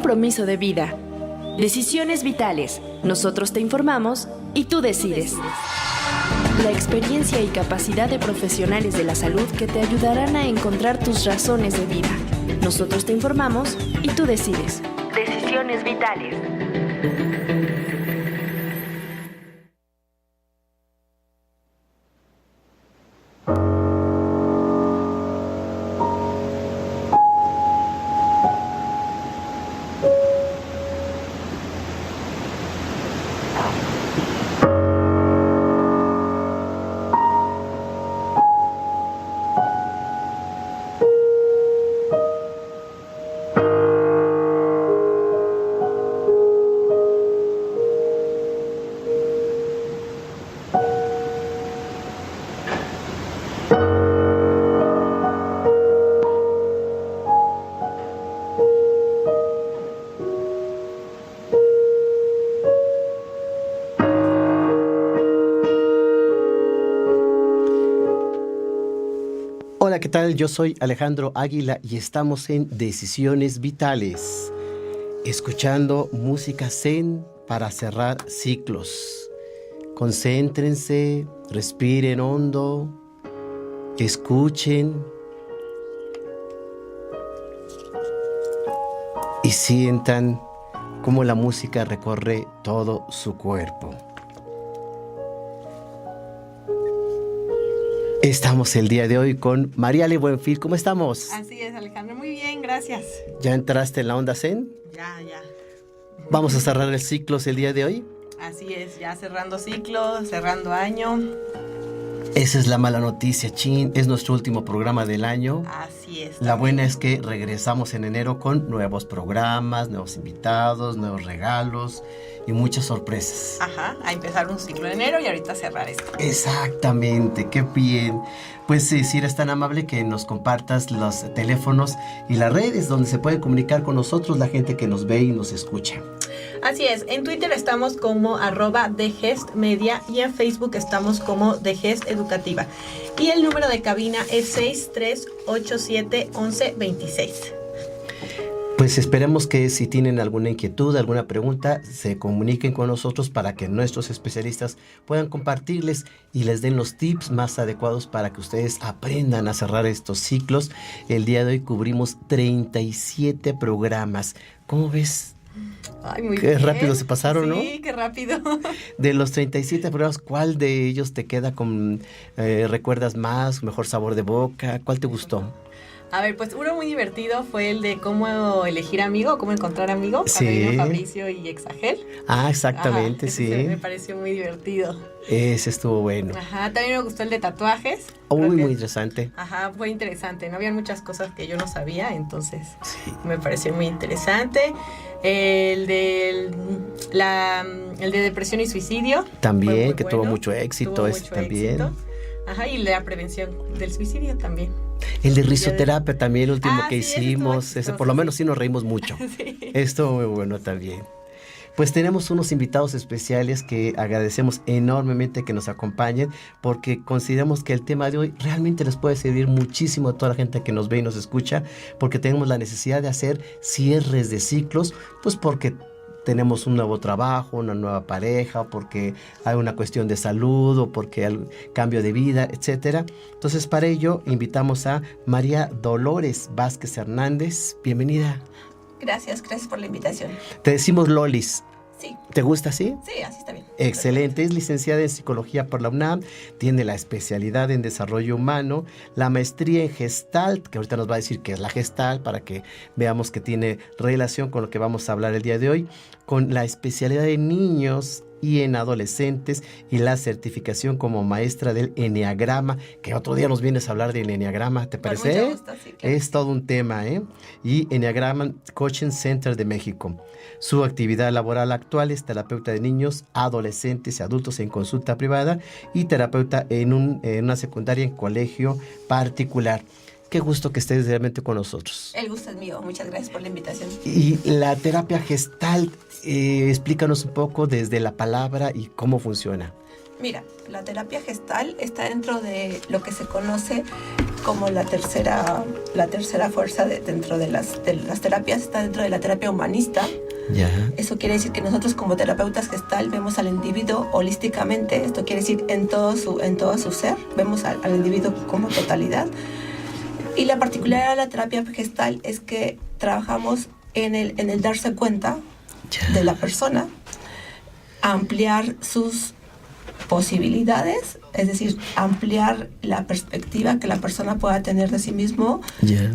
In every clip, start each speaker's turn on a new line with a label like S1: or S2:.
S1: compromiso de vida. Decisiones vitales. Nosotros te informamos y tú decides. La experiencia y capacidad de profesionales de la salud que te ayudarán a encontrar tus razones de vida. Nosotros te informamos y tú decides. Decisiones vitales.
S2: Hola, ¿qué tal? Yo soy Alejandro Águila y estamos en Decisiones Vitales, escuchando música zen para cerrar ciclos. Concéntrense, respiren hondo, escuchen y sientan cómo la música recorre todo su cuerpo. Estamos el día de hoy con Mariale Buenfil. ¿Cómo estamos?
S3: Así es, Alejandro. Muy bien, gracias.
S2: ¿Ya entraste en la onda zen?
S3: Ya.
S2: ¿Vamos a cerrar el ciclo el día de hoy?
S3: Así es, ya cerrando ciclo, cerrando año.
S2: Esa es la mala noticia, Chin. Es nuestro último programa del año.
S3: Así es.
S2: La buena es que regresamos en enero con nuevos programas, nuevos invitados, nuevos regalos y muchas sorpresas.
S3: Ajá, a empezar un ciclo en enero y ahorita cerrar esto.
S2: Exactamente, qué bien. Pues si eres tan amable que nos compartas los teléfonos y las redes donde se puede comunicar con nosotros la gente que nos ve y nos escucha.
S3: Así es, en Twitter estamos como @TheGestMedia y en Facebook estamos como TheGestEducativa. Y el número de cabina es 63871126.
S2: Pues esperemos que si tienen alguna inquietud, alguna pregunta, se comuniquen con nosotros para que nuestros especialistas puedan compartirles y les den los tips más adecuados para que ustedes aprendan a cerrar estos ciclos. El día de hoy cubrimos 37 programas. ¿Cómo ves?
S3: Ay, muy
S2: Qué
S3: bien.
S2: rápido se pasaron, ¿no?
S3: Sí, qué rápido.
S2: De los 37 programas, ¿cuál de ellos te queda con, recuerdas más, mejor sabor de boca? ¿Cuál te gustó?
S3: A ver, pues uno muy divertido fue el de cómo elegir amigo, cómo encontrar amigo.
S2: Sí.
S3: Cuando vino Fabricio y Exagel.
S2: Ah, exactamente.
S3: Ajá,
S2: sí.
S3: Me pareció muy divertido.
S2: Ese estuvo bueno.
S3: Ajá, también me gustó el de tatuajes.
S2: Muy
S3: Creo que-
S2: interesante.
S3: Ajá, fue interesante, ¿no? Habían muchas cosas que yo no sabía, entonces
S2: Sí.
S3: me pareció muy interesante. El de depresión y suicidio.
S2: También,
S3: fue muy
S2: que tuvo mucho éxito
S3: tuvo
S2: ese
S3: mucho
S2: también.
S3: éxito. Ajá, y la prevención del suicidio también.
S2: El de risoterapia también, el último que
S3: sí, ese estuvo
S2: hicimos. Ese
S3: chistoso,
S2: por lo
S3: sí.
S2: menos sí nos reímos mucho.
S3: Sí.
S2: Estuvo muy bueno también. Pues tenemos unos invitados especiales que agradecemos enormemente que nos acompañen porque consideramos que el tema de hoy realmente les puede servir muchísimo a toda la gente que nos ve y nos escucha, porque tenemos la necesidad de hacer cierres de ciclos, pues porque tenemos un nuevo trabajo, una nueva pareja, porque hay una cuestión de salud o porque hay cambio de vida, etcétera. Entonces, para ello invitamos a María Dolores Vázquez Hernández. Bienvenida.
S4: Gracias por la invitación.
S2: Te decimos Lolis.
S4: Sí,
S2: ¿Te gusta así?
S4: sí, así está bien.
S2: Excelente, es licenciada en Psicología por la UNAM, tiene la especialidad en Desarrollo Humano, la maestría en Gestalt, que ahorita nos va a decir qué es la Gestalt, para que veamos que tiene relación con lo que vamos a hablar el día de hoy, con la especialidad en niños y en adolescentes y la certificación como maestra del Enneagrama, que otro día nos vienes a hablar del Enneagrama, ¿te
S4: Con
S2: parece?
S4: mucho gusto, sí, claro.
S2: Es todo un tema, ¿eh? Y Enneagrama Coaching Center de México. Su actividad laboral actual es terapeuta de niños, adolescentes y adultos en consulta privada y terapeuta en una secundaria en colegio particular. Qué gusto que estés realmente con nosotros.
S4: El gusto es mío. Muchas gracias por la invitación.
S2: Y la terapia Gestalt, explícanos un poco desde la palabra y cómo funciona.
S4: Mira, la terapia gestal está dentro de lo que se conoce como la tercera fuerza dentro de las terapias, está dentro de la terapia humanista.
S2: Ya.
S4: Eso quiere decir que nosotros como terapeutas Gestalt vemos al individuo holísticamente. Esto quiere decir en todo su ser, vemos al individuo como totalidad. Y la particularidad de la terapia Gestalt es que trabajamos en el darse cuenta de la persona, ampliar sus posibilidades, es decir, ampliar la perspectiva que la persona pueda tener de sí mismo.
S2: Ya.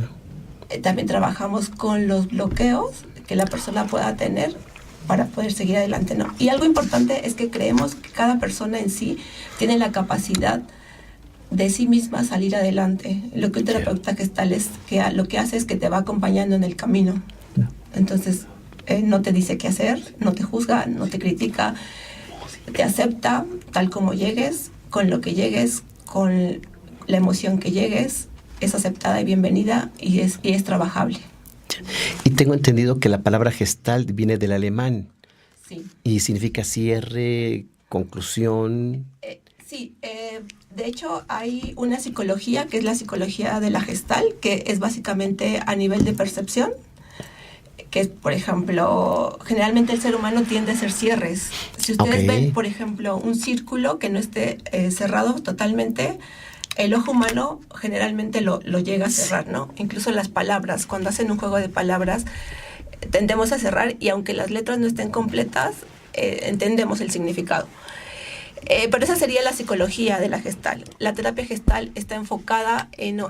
S4: También trabajamos con los bloqueos que la persona pueda tener para poder seguir adelante, ¿no? Y algo importante es que creemos que cada persona en sí tiene la capacidad de sí misma salir adelante. Lo que un terapeuta gestal es que lo que hace es que te va acompañando en el camino. Entonces, no te dice qué hacer, no te juzga, no te critica, te acepta tal como llegues, con lo que llegues, con la emoción que llegues, es aceptada y bienvenida y es trabajable.
S2: Y tengo entendido que la palabra Gestalt viene del alemán.
S4: Sí.
S2: Y significa cierre, conclusión.
S4: Sí, de hecho hay una psicología que es la psicología de la Gestalt, que es básicamente a nivel de percepción, que es, por ejemplo, generalmente el ser humano tiende a hacer cierres. Si ustedes ven, por ejemplo, un círculo que no esté cerrado totalmente, el ojo humano generalmente lo llega a cerrar, ¿no? Incluso las palabras, cuando hacen un juego de palabras, tendemos a cerrar y aunque las letras no estén completas, entendemos el significado. Pero esa sería la psicología de la Gestalt. La terapia Gestalt está enfocada en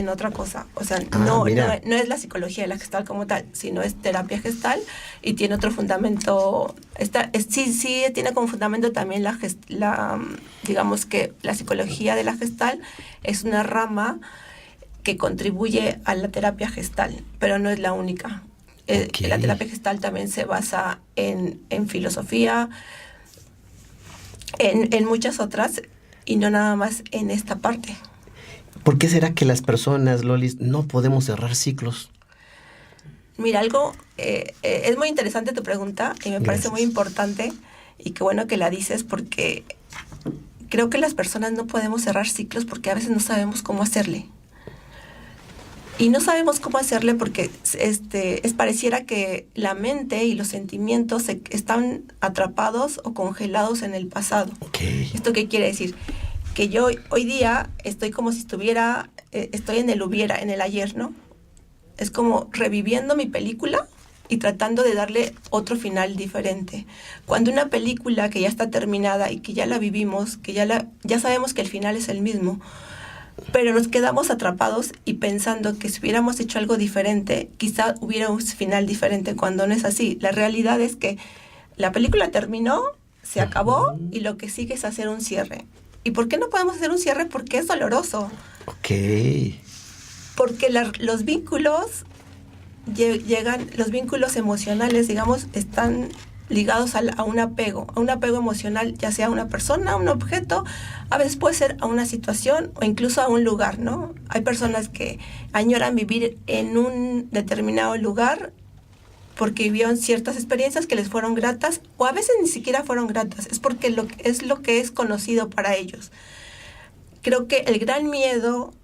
S4: otra cosa. O sea, no es la psicología de la Gestalt como tal, sino es terapia Gestalt y tiene otro fundamento. Sí tiene como fundamento también digamos que la psicología de la Gestalt es una rama que contribuye a la terapia Gestalt, pero no es la única.
S2: Okay.
S4: La terapia Gestalt también se basa en filosofía, en muchas otras y no nada más en esta parte.
S2: ¿Por qué será que las personas, Lolis, no podemos cerrar ciclos?
S4: Mira, es muy interesante tu pregunta y me parece muy importante y qué bueno que la dices porque creo que las personas no podemos cerrar ciclos porque a veces no sabemos cómo hacerle. Y no sabemos cómo hacerle porque pareciera que la mente y los sentimientos están atrapados o congelados en el pasado.
S2: Okay.
S4: ¿Esto qué quiere decir? Que yo hoy día estoy como si estoy en el ayer, ¿no? Es como reviviendo mi película y tratando de darle otro final diferente. Cuando una película que ya está terminada y que ya la vivimos, que ya sabemos que el final es el mismo, pero nos quedamos atrapados y pensando que si hubiéramos hecho algo diferente, quizá hubiera un final diferente, cuando no es así. La realidad es que la película terminó, se acabó y lo que sigue es hacer un cierre. ¿Y por qué no podemos hacer un cierre? Porque es doloroso.
S2: Ok.
S4: Porque los vínculos los vínculos emocionales, digamos, están ligados a un apego emocional, ya sea a una persona, a un objeto, a veces puede ser a una situación o incluso a un lugar, ¿no? Hay personas que añoran vivir en un determinado lugar porque vivieron ciertas experiencias que les fueron gratas o a veces ni siquiera fueron gratas, es porque es lo que es conocido para ellos. Creo que el gran miedo,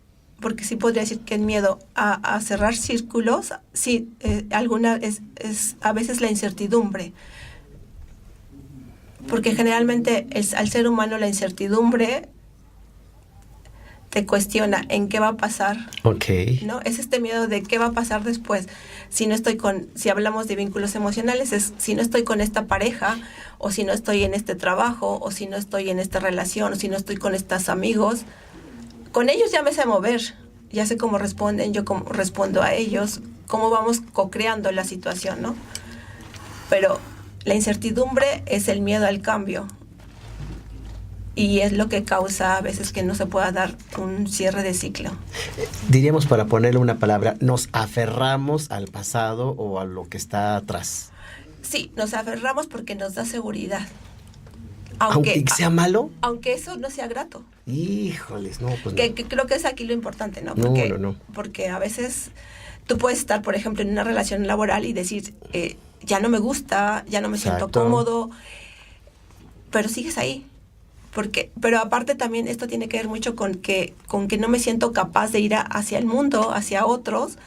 S4: porque sí podría decir que el miedo a cerrar círculos, sí, es a veces la incertidumbre. Porque generalmente al ser humano la incertidumbre te cuestiona en qué va a pasar.
S2: Okay.
S4: ¿No? Es este miedo de qué va a pasar después. Si hablamos de vínculos emocionales, es si no estoy con esta pareja, o si no estoy en este trabajo, o si no estoy en esta relación, o si no estoy con estos amigos. Con ellos ya me sé mover, ya sé cómo responden, yo cómo respondo a ellos, cómo vamos co-creando la situación, ¿no? Pero la incertidumbre es el miedo al cambio y es lo que causa a veces que no se pueda dar un cierre de ciclo.
S2: Diríamos, para ponerle una palabra, nos aferramos al pasado o a lo que está atrás.
S4: Sí, nos aferramos porque nos da seguridad.
S2: Aunque sea malo.
S4: Aunque eso no sea grato.
S2: Híjoles, no, pues
S4: que creo que es aquí lo importante, ¿no?
S2: No.
S4: Porque a veces tú puedes estar, por ejemplo, en una relación laboral y decir, ya no me gusta, ya no me siento cómodo, pero sigues ahí. Pero aparte también esto tiene que ver mucho con que no me siento capaz de ir hacia el mundo, hacia otros,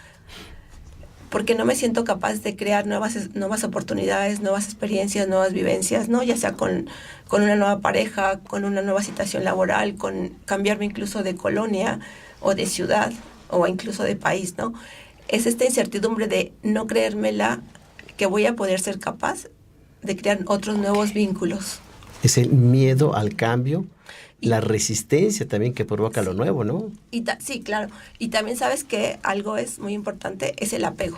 S4: porque no me siento capaz de crear nuevas oportunidades, nuevas experiencias, nuevas vivencias, ¿no? Ya sea con una nueva pareja, con una nueva situación laboral, con cambiarme incluso de colonia o de ciudad o incluso de país, ¿no? Es esta incertidumbre de no creérmela que voy a poder ser capaz de crear otros nuevos vínculos.
S2: Es el miedo al cambio, la resistencia también que provoca lo nuevo, ¿no?
S4: Sí, claro. Y también sabes que algo es muy importante, es el apego.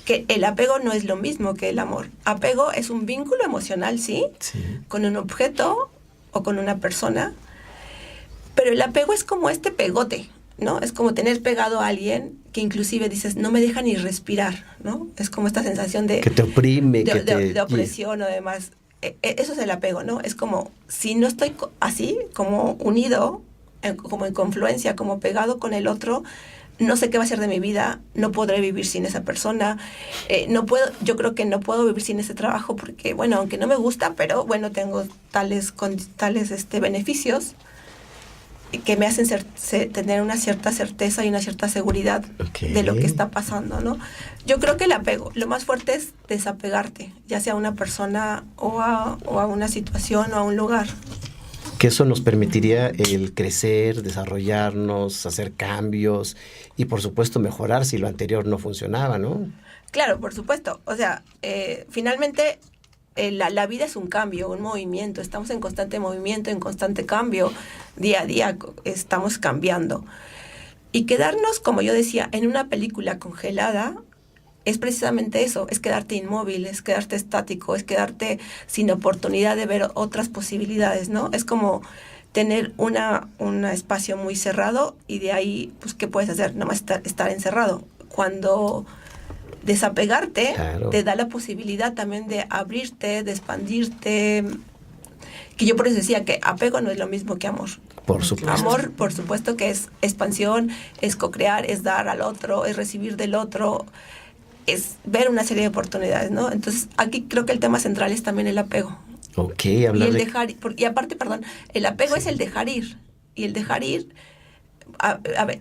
S4: Que el apego no es lo mismo que el amor. Apego es un vínculo emocional, ¿sí? Con un objeto o con una persona. Pero el apego es como este pegote, ¿no? Es como tener pegado a alguien que inclusive dices, no me deja ni respirar, ¿no? Es como esta sensación de...
S2: Que te oprime,
S4: de opresión o demás. Eso es el apego, ¿no? Es como, si no estoy así, como unido, como en confluencia, como pegado con el otro, no sé qué va a ser de mi vida, no podré vivir sin esa persona, yo creo que no puedo vivir sin ese trabajo porque, bueno, aunque no me gusta, pero bueno, tengo tales beneficios que me hacen tener una cierta certeza y una cierta seguridad de lo que está pasando, ¿no? Yo creo que el apego, lo más fuerte es desapegarte, ya sea a una persona o a una situación o a un lugar.
S2: Que eso nos permitiría el crecer, desarrollarnos, hacer cambios y por supuesto mejorar si lo anterior no funcionaba, ¿no?
S4: Claro, por supuesto. O sea, finalmente... La vida es un cambio, un movimiento, estamos en constante movimiento, en constante cambio, día a día estamos cambiando. Y quedarnos, como yo decía, en una película congelada es precisamente eso, es quedarte inmóvil, es quedarte estático, es quedarte sin oportunidad de ver otras posibilidades, ¿no? Es como tener un espacio muy cerrado y de ahí, pues, ¿qué puedes hacer? Nomás estar encerrado. Cuando... desapegarte, claro, te da la posibilidad también de abrirte, de expandirte, que yo por eso decía que apego no es lo mismo que amor.
S2: Por supuesto.
S4: Amor, por supuesto que es expansión, es co-crear, es dar al otro, es recibir del otro, es ver una serie de oportunidades, ¿no? Entonces, aquí creo que el tema central es también el apego.
S2: Ok,
S4: hablar de... Y aparte, el apego es el dejar ir, y el dejar ir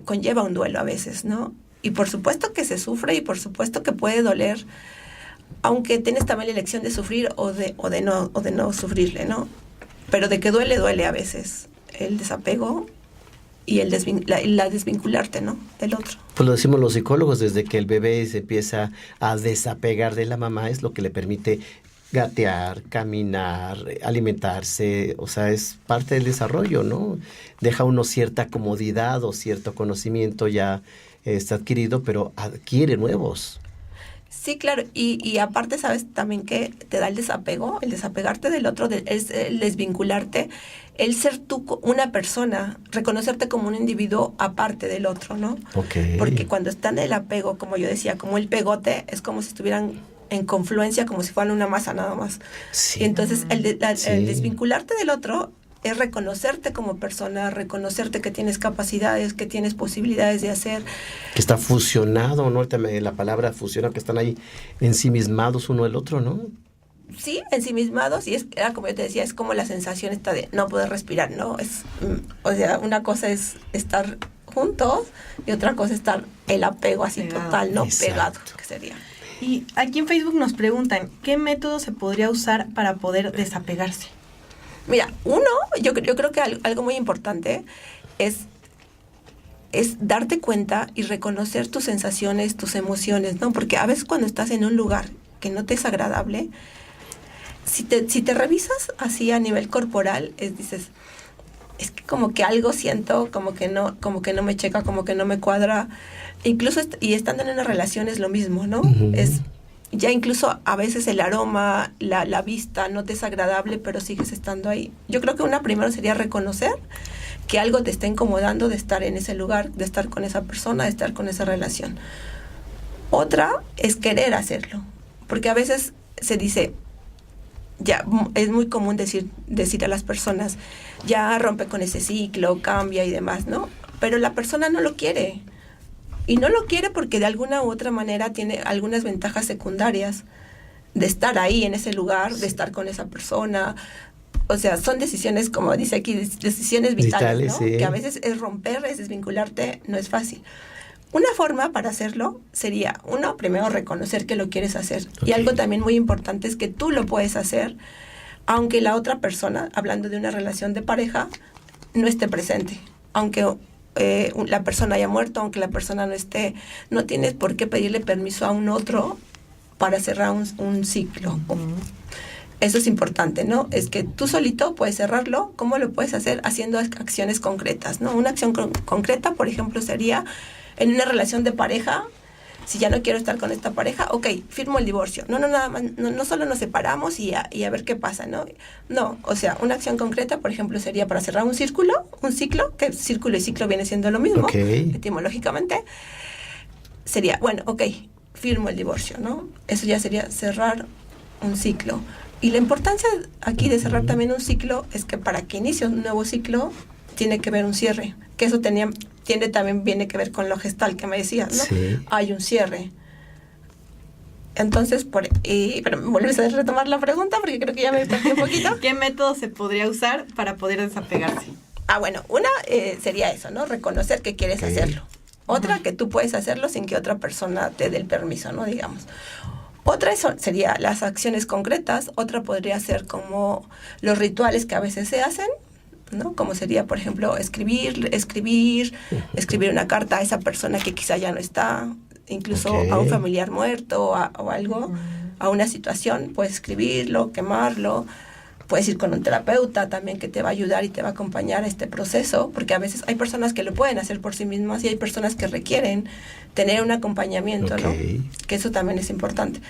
S4: conlleva un duelo a veces, ¿no? Y por supuesto que se sufre y por supuesto que puede doler, aunque tienes también la elección de sufrir o de no sufrirle, ¿no? Pero de que duele a veces el desapego y la desvincularte, ¿no? Del otro.
S2: Pues lo decimos los psicólogos, desde que el bebé se empieza a desapegar de la mamá es lo que le permite gatear, caminar, alimentarse, o sea, es parte del desarrollo, ¿no? Deja uno cierta comodidad o cierto conocimiento ya está adquirido, pero adquiere nuevos.
S4: Sí, claro, y aparte, ¿sabes también que te da el desapego? El desapegarte del otro, el desvincularte, el ser tú una persona, reconocerte como un individuo aparte del otro, ¿no?
S2: Okay.
S4: Porque cuando están en el apego, como yo decía, como el pegote, es como si estuvieran en confluencia, como si fueran una masa nada más.
S2: Sí.
S4: Y entonces el desvincularte del otro es reconocerte como persona, reconocerte que tienes capacidades, que tienes posibilidades de hacer.
S2: Que está fusionado, ¿no? La palabra fusiona, que están ahí ensimismados uno del otro, ¿no?
S4: Sí, ensimismados, y era como yo te decía, es como la sensación esta de no poder respirar, ¿no? O sea, una cosa es estar juntos y otra cosa es estar el apego así pegado, total, ¿no? Exacto. Pegado, que sería.
S3: Y aquí en Facebook nos preguntan, ¿qué método se podría usar para poder desapegarse?
S4: Mira, yo creo que algo muy importante es darte cuenta y reconocer tus sensaciones, tus emociones, ¿no? Porque a veces cuando estás en un lugar que no te es agradable, si te revisas así a nivel corporal, dices, es que como que algo siento, como que no me checa, como que no me cuadra. Incluso y estando en una relación es lo mismo, ¿no? Uh-huh. Ya incluso a veces el aroma, la vista no te es agradable, pero sigues estando ahí. Yo creo que primero sería reconocer que algo te está incomodando de estar en ese lugar, de estar con esa persona, de estar con esa relación. Otra es querer hacerlo, porque a veces se dice, ya es muy común decir a las personas, ya rompe con ese ciclo, cambia y demás, ¿no? Pero la persona no lo quiere. Y no lo quiere porque de alguna u otra manera tiene algunas ventajas secundarias de estar ahí en ese lugar, de estar con esa persona, O sea, son decisiones, como dice aquí, decisiones vitales, ¿no?
S2: Sí.
S4: Que a veces es romper, es desvincularte, no es fácil. Una forma para hacerlo sería, uno, primero reconocer que lo quieres hacer.
S2: Okay.
S4: Y algo también muy importante es que tú lo puedes hacer, aunque la otra persona, hablando de una relación de pareja, no esté presente. Aunque la persona haya muerto, aunque la persona no esté, no tienes por qué pedirle permiso a un otro para cerrar un ciclo. Eso es importante, ¿no? Es que tú solito puedes cerrarlo. ¿Cómo lo puedes hacer? Haciendo acciones concretas, ¿no? Una acción concreta, por ejemplo, sería en una relación de pareja. Si ya no quiero estar con esta pareja, ok, firmo el divorcio. Nada más, no solo nos separamos y a ver qué pasa, ¿no? No, o sea, una acción concreta, por ejemplo, sería para cerrar un ciclo, que círculo y ciclo viene siendo lo mismo, etimológicamente. Sería, bueno, ok, firmo el divorcio, ¿no? Eso ya sería cerrar un ciclo. Y la importancia aquí de cerrar también un ciclo es que para que inicie un nuevo ciclo tiene que haber un cierre, que eso viene que ver con lo gestal que me decías, ¿no?
S2: Sí.
S4: Hay un cierre. Entonces, pero me vuelves a retomar la pregunta porque creo que ya me perdí un poquito.
S3: ¿Qué método se podría usar para poder desapegarse?
S4: Bueno, una sería eso, ¿no? Reconocer que quieres hacerlo. Otra, que tú puedes hacerlo sin que otra persona te dé el permiso, ¿no? Digamos. Otra sería las acciones concretas. Otra podría ser como los rituales que a veces se hacen, ¿no? Como sería, por ejemplo, escribir una carta a esa persona que quizá ya no está, incluso a un familiar muerto o algo, a una situación, puedes escribirlo, quemarlo. Puedes ir con un terapeuta también que te va a ayudar y te va a acompañar a este proceso, porque a veces hay personas que lo pueden hacer por sí mismas y hay personas que requieren tener un acompañamiento, ¿no? Que eso también es importante.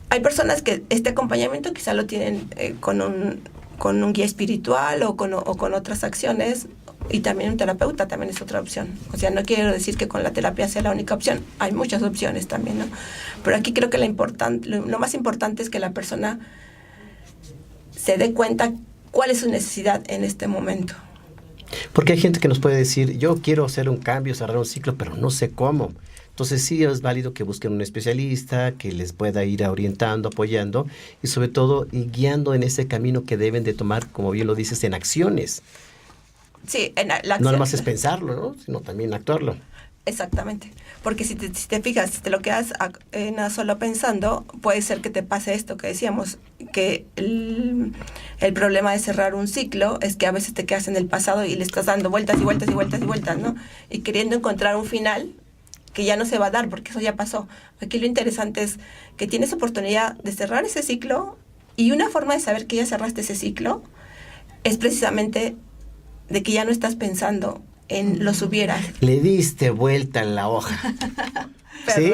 S4: Hay personas que este acompañamiento quizá lo tienen con un guía espiritual o con otras acciones, y también un terapeuta también es otra opción. O sea, no quiero decir que con la terapia sea la única opción, hay muchas opciones también, ¿no? Pero aquí creo que lo más importante es que la persona se dé cuenta cuál es su necesidad en este momento.
S2: Porque hay gente que nos puede decir, yo quiero hacer un cambio, cerrar un ciclo, pero no sé cómo. Entonces sí es válido que busquen un especialista que les pueda ir orientando, apoyando y sobre todo guiando en ese camino que deben de tomar, como bien lo dices, en acciones.
S4: Sí, en la acción.
S2: No nada más es pensarlo, ¿no? Sino también actuarlo.
S4: Exactamente, porque si te fijas, si te lo quedas nada solo pensando, puede ser que te pase esto que decíamos, que el problema de cerrar un ciclo es que a veces te quedas en el pasado y le estás dando vueltas y vueltas y vueltas y vueltas, ¿no? Y queriendo encontrar un final que ya no se va a dar porque eso ya pasó. Aquí lo interesante es que tienes oportunidad de cerrar ese ciclo, y una forma de saber que ya cerraste ese ciclo es precisamente de que ya no estás pensando en los hubieras.
S2: Le diste vuelta en la hoja. ¿Sí?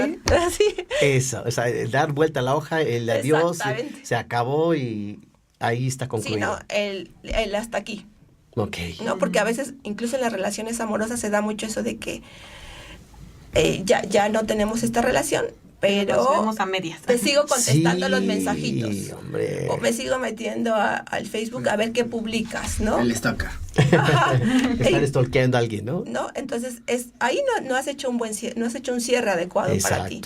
S4: Sí.
S2: Eso, o sea, dar vuelta a la hoja, el adiós, se acabó y ahí está concluido.
S4: Sí, no, el hasta aquí.
S2: Ok.
S4: ¿No? Porque a veces, incluso en las relaciones amorosas, se da mucho eso de que ya no tenemos esta relación, pero
S3: nos vemos a medias.
S4: te sigo contestando los mensajitos.
S2: Hombre.
S4: O me sigo metiendo al Facebook a ver qué publicas, ¿no?
S5: El stalker.
S2: Están stalkeando a alguien, ¿no?
S4: ¿No? Entonces, ahí no has hecho no has hecho un cierre adecuado para ti.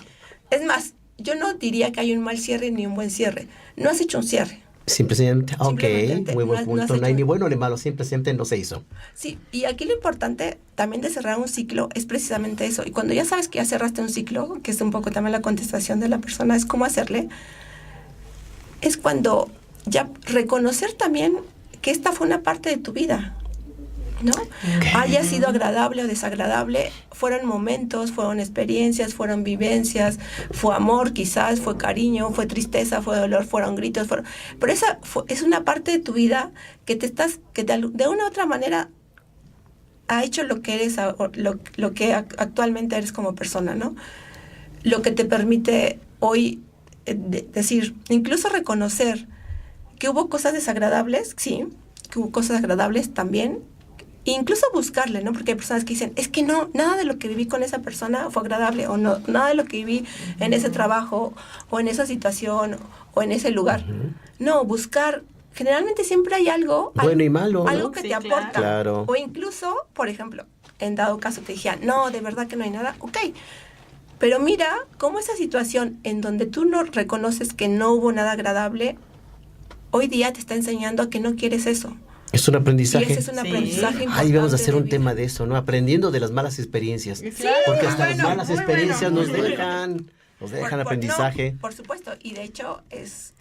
S4: Es más, yo no diría que hay un mal cierre ni un buen cierre. No has hecho un cierre.
S2: Simplemente,
S4: Simplemente
S2: muy buen punto. No hay ni bueno ni malo, simplemente no se hizo.
S4: Sí, y aquí lo importante también de cerrar un ciclo es precisamente eso. Y cuando ya sabes que ya cerraste un ciclo, que es un poco también la contestación de la persona, es cómo hacerle, es cuando ya reconocer también que esta fue una parte de tu vida, ¿no? Haya sido agradable o desagradable, fueron momentos, fueron experiencias, fueron vivencias, fue amor quizás, fue cariño, fue tristeza, fue dolor, fueron gritos, pero esa es una parte de tu vida que de una u otra manera ha hecho lo que eres, lo que actualmente eres como persona, ¿no? Lo que te permite hoy decir, incluso reconocer que hubo cosas desagradables, sí, que hubo cosas agradables también. Incluso buscarle, ¿no? Porque hay personas que dicen, es que no, nada de lo que viví con esa persona fue agradable, o no, nada de lo que viví en ese trabajo, o en esa situación, o en ese lugar. No, buscar, generalmente siempre hay algo,
S2: bueno y malo,
S4: algo
S2: ¿no?
S4: que
S3: Sí,
S4: te aporta.
S2: Claro.
S4: O incluso, por ejemplo, en dado caso te dijeran, no, de verdad que no hay nada, ok. Pero mira cómo esa situación en donde tú no reconoces que no hubo nada agradable, hoy día te está enseñando a que no quieres eso.
S2: Es un aprendizaje.
S4: Y ese es un aprendizaje importante.
S2: Ahí vamos a hacer un
S4: vida.
S2: tema de eso, ¿no? Aprendiendo de las malas experiencias.
S3: Sí,
S2: Porque hasta
S3: bueno,
S2: las malas
S3: muy
S2: experiencias
S3: bueno.
S2: nos dejan aprendizaje.
S4: No, por supuesto, y de hecho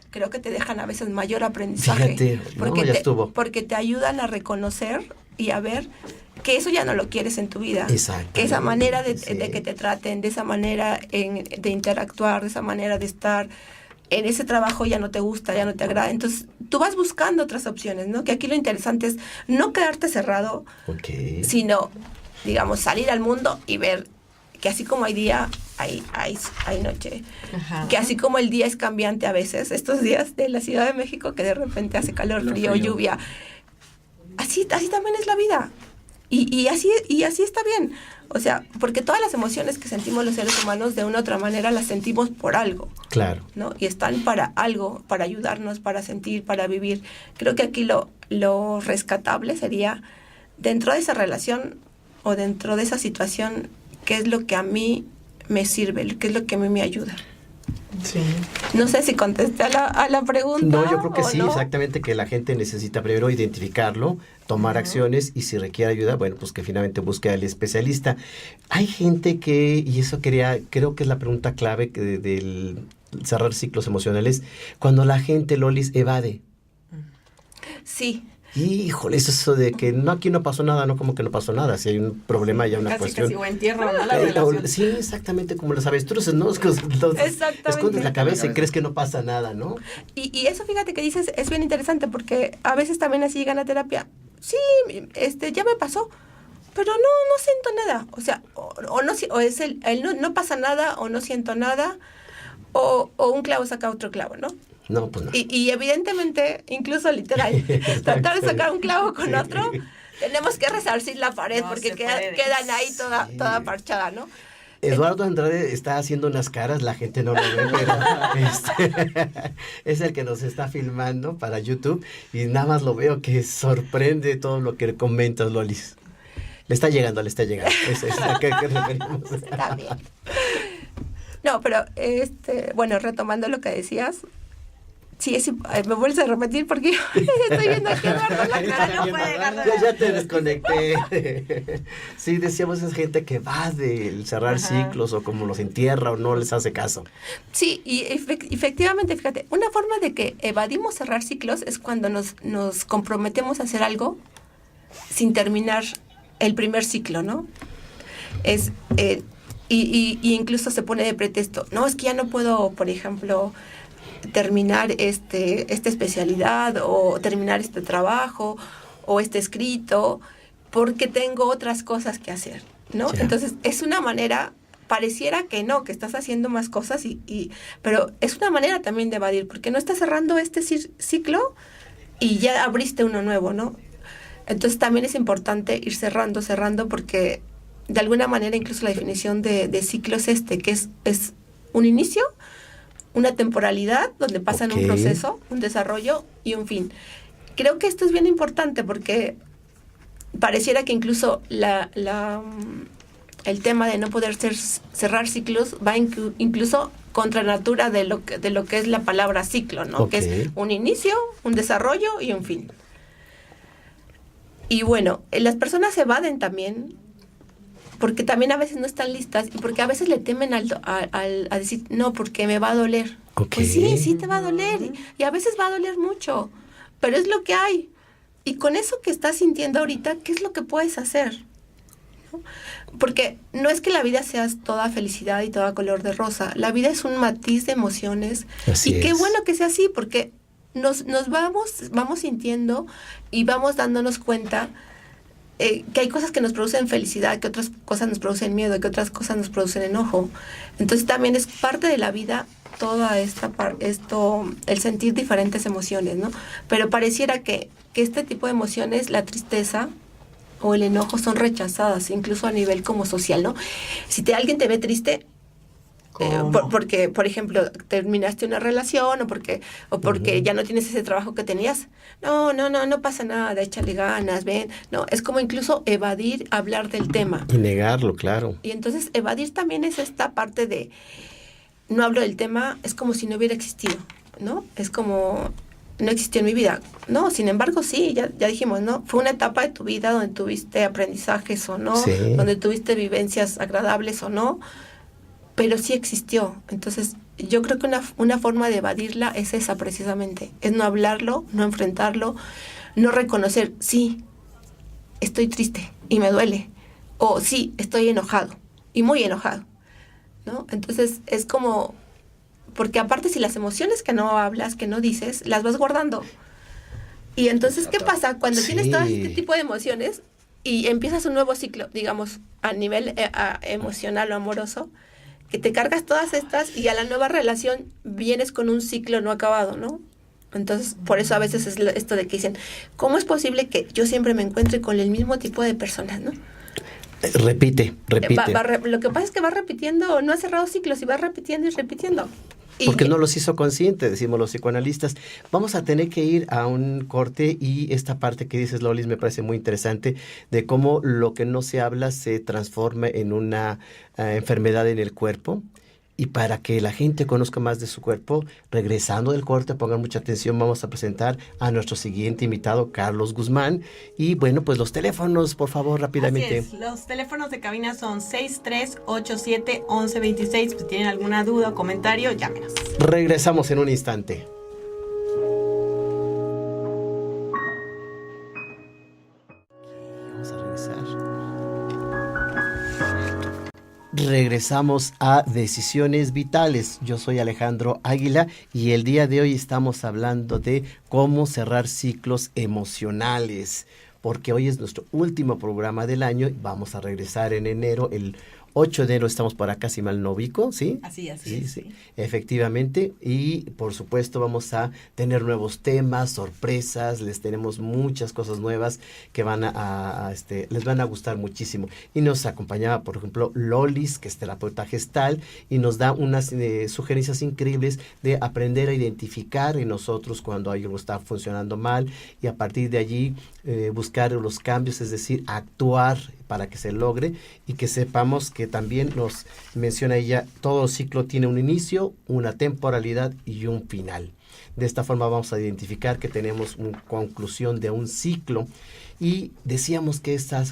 S4: creo que te dejan a veces mayor aprendizaje.
S2: Fíjate, no, ya estuvo.
S4: Porque te ayudan a reconocer y a ver que eso ya no lo quieres en tu vida.
S2: Exacto.
S4: Que esa manera de
S2: Sí.
S4: que te traten, de esa manera de interactuar, de esa manera de estar en ese trabajo ya no te gusta, ya no te agrada. Entonces, tú vas buscando otras opciones, ¿no? Que aquí lo interesante es no quedarte cerrado,
S2: Ok.
S4: sino, digamos, salir al mundo y ver que así como hay día, hay noche.
S3: Ajá.
S4: Que así como el día es cambiante a veces, estos días de la Ciudad de México que de repente hace calor, frío, lluvia, así también es la vida. Y así está bien. O sea, porque todas las emociones que sentimos los seres humanos de una u otra manera las sentimos por algo,
S2: Claro.
S4: ¿no? Y están para algo, para ayudarnos, para sentir, para vivir. Creo que aquí lo rescatable sería, dentro de esa relación o dentro de esa situación, qué es lo que a mí me sirve, qué es lo que a mí me ayuda.
S3: Sí.
S4: No sé si contesté a la pregunta.
S2: No, yo creo que
S4: o
S2: sí,
S4: no.
S2: exactamente, que la gente necesita primero identificarlo, tomar acciones y si requiere ayuda, bueno, pues que finalmente busque al especialista. Hay gente que, y eso creo que es la pregunta clave del cerrar ciclos emocionales, cuando la gente, Lolis, evade.
S4: Sí.
S2: Híjole, eso de que no, aquí no pasó nada, no como que no pasó nada, si hay un problema, ya una cuestión.
S3: Casi o entierro, ¿no? La relación.
S2: Sí, exactamente, como los avestruces, ¿no?
S4: Exactamente.
S2: Escondes la cabeza y crees que no pasa nada, ¿no?
S4: Y eso, fíjate que dices, es bien interesante porque a veces también así llegan a terapia. Sí, ya me pasó, pero no siento nada. O sea, o es el no pasa nada, o no siento nada, o un clavo saca otro clavo, ¿no?
S2: No, pues no.
S4: Y evidentemente, incluso literal, tratar de sacar un clavo con otro, tenemos que resarcir la pared
S3: No
S4: porque
S3: se puede.
S4: quedan ahí toda parchada, ¿no?
S2: Eduardo Andrade está haciendo unas caras, la gente no lo ve, pero es el que nos está filmando para YouTube y nada más lo veo que sorprende todo lo que comentas, Lolis. Le está llegando. Es a qué referimos.
S4: Está bien. No, pero bueno, retomando lo que decías, sí, me vuelves a repetir porque estoy viendo aquí a Eduardo la cara, no puede dejar de
S2: Ya te desconecté. Sí, decíamos, es gente que va de cerrar ciclos o como los entierra o no les hace caso.
S4: Sí, y efectivamente, fíjate, una forma de que evadimos cerrar ciclos es cuando nos comprometemos a hacer algo sin terminar el primer ciclo, ¿no? Y incluso se pone de pretexto, no, es que ya no puedo, por ejemplo, terminar esta especialidad o terminar este trabajo o este escrito porque tengo otras cosas que hacer, ¿no?
S2: Ya.
S4: Entonces, es una manera, pareciera que no, que estás haciendo más cosas, pero es una manera también de evadir, porque no estás cerrando este ciclo y ya abriste uno nuevo, ¿no? Entonces, también es importante ir cerrando, porque de alguna manera incluso la definición de ciclo es que es un inicio, una temporalidad donde pasan un proceso, un desarrollo y un fin. Creo que esto es bien importante porque pareciera que incluso el tema de no poder cerrar ciclos va incluso contra natura de lo que es la palabra ciclo, ¿no? Que es un inicio, un desarrollo y un fin. Y bueno, las personas evaden también porque también a veces no están listas y porque a veces le temen a decir, no, porque me va a doler. Pues sí te va a doler y a veces va a doler mucho, pero es lo que hay. Y con eso que estás sintiendo ahorita, ¿qué es lo que puedes hacer? ¿No? Porque no es que la vida sea toda felicidad y toda color de rosa, la vida es un matiz de emociones.
S2: Así
S4: y qué
S2: es.
S4: bueno que sea así, porque nos vamos sintiendo y vamos dándonos cuenta que hay cosas que nos producen felicidad, que otras cosas nos producen miedo, que otras cosas nos producen enojo. Entonces también es parte de la vida toda el sentir diferentes emociones, ¿no? Pero pareciera que este tipo de emociones, la tristeza o el enojo, son rechazadas, incluso a nivel como social, ¿no? Si alguien te ve triste, porque, por ejemplo, terminaste una relación o porque ya no tienes ese trabajo que tenías. No pasa nada, échale ganas, ven. No, es como incluso evadir hablar del tema.
S2: Y negarlo, claro.
S4: Y entonces evadir también es esta parte de no hablo del tema, es como si no hubiera existido, ¿no? Es como no existió en mi vida. No, sin embargo, sí, ya dijimos, ¿no? Fue una etapa de tu vida donde tuviste aprendizajes o no,
S2: Sí.
S4: donde tuviste vivencias agradables o no, pero sí existió. Entonces, yo creo que una forma de evadirla es esa precisamente, es no hablarlo, no enfrentarlo, no reconocer, sí, estoy triste y me duele, o sí, estoy enojado y muy enojado, ¿no? Entonces, es como, porque aparte si las emociones que no hablas, que no dices, las vas guardando. Y entonces, ¿qué pasa? Cuando
S2: Sí.
S4: tienes todo este tipo de emociones y empiezas un nuevo ciclo, digamos, a nivel emocional o amoroso, que te cargas todas estas y a la nueva relación vienes con un ciclo no acabado, ¿no? Entonces, por eso a veces es esto de que dicen, ¿cómo es posible que yo siempre me encuentre con el mismo tipo de personas, ¿no?
S2: Repite.
S4: Lo que pasa es que vas repitiendo, no has cerrado ciclos y vas repitiendo y repitiendo.
S2: Porque no los hizo consciente, decimos los psicoanalistas. Vamos a tener que ir a un corte y esta parte que dices, Lolis, me parece muy interesante, de cómo lo que no se habla se transforma en una enfermedad en el cuerpo. Y para que la gente conozca más de su cuerpo, regresando del corte, pongan mucha atención, vamos a presentar a nuestro siguiente invitado, Carlos Guzmán. Y bueno, pues los teléfonos, por favor, rápidamente.
S3: Así es, los teléfonos de cabina son 6387-1126. Si tienen alguna duda o comentario, llámenos.
S2: Regresamos en un instante. Vamos a regresar. Regresamos a Decisiones Vitales. Yo soy Alejandro Águila y el día de hoy estamos hablando de cómo cerrar ciclos emocionales, porque hoy es nuestro último programa del año y vamos a regresar en enero, el 8 de enero estamos por acá, si mal no ubico, ¿sí?
S3: Así es.
S2: Sí, efectivamente. Y por supuesto vamos a tener nuevos temas, sorpresas, les tenemos muchas cosas nuevas que van les van a gustar muchísimo. Y nos acompañaba, por ejemplo, Lolis, que es terapeuta gestal, y nos da unas sugerencias increíbles de aprender a identificar en nosotros cuando algo está funcionando mal y a partir de allí buscar los cambios, es decir, actuar para que se logre y que sepamos que también nos menciona ella, todo ciclo tiene un inicio, una temporalidad y un final. De esta forma vamos a identificar que tenemos una conclusión de un ciclo y decíamos que estas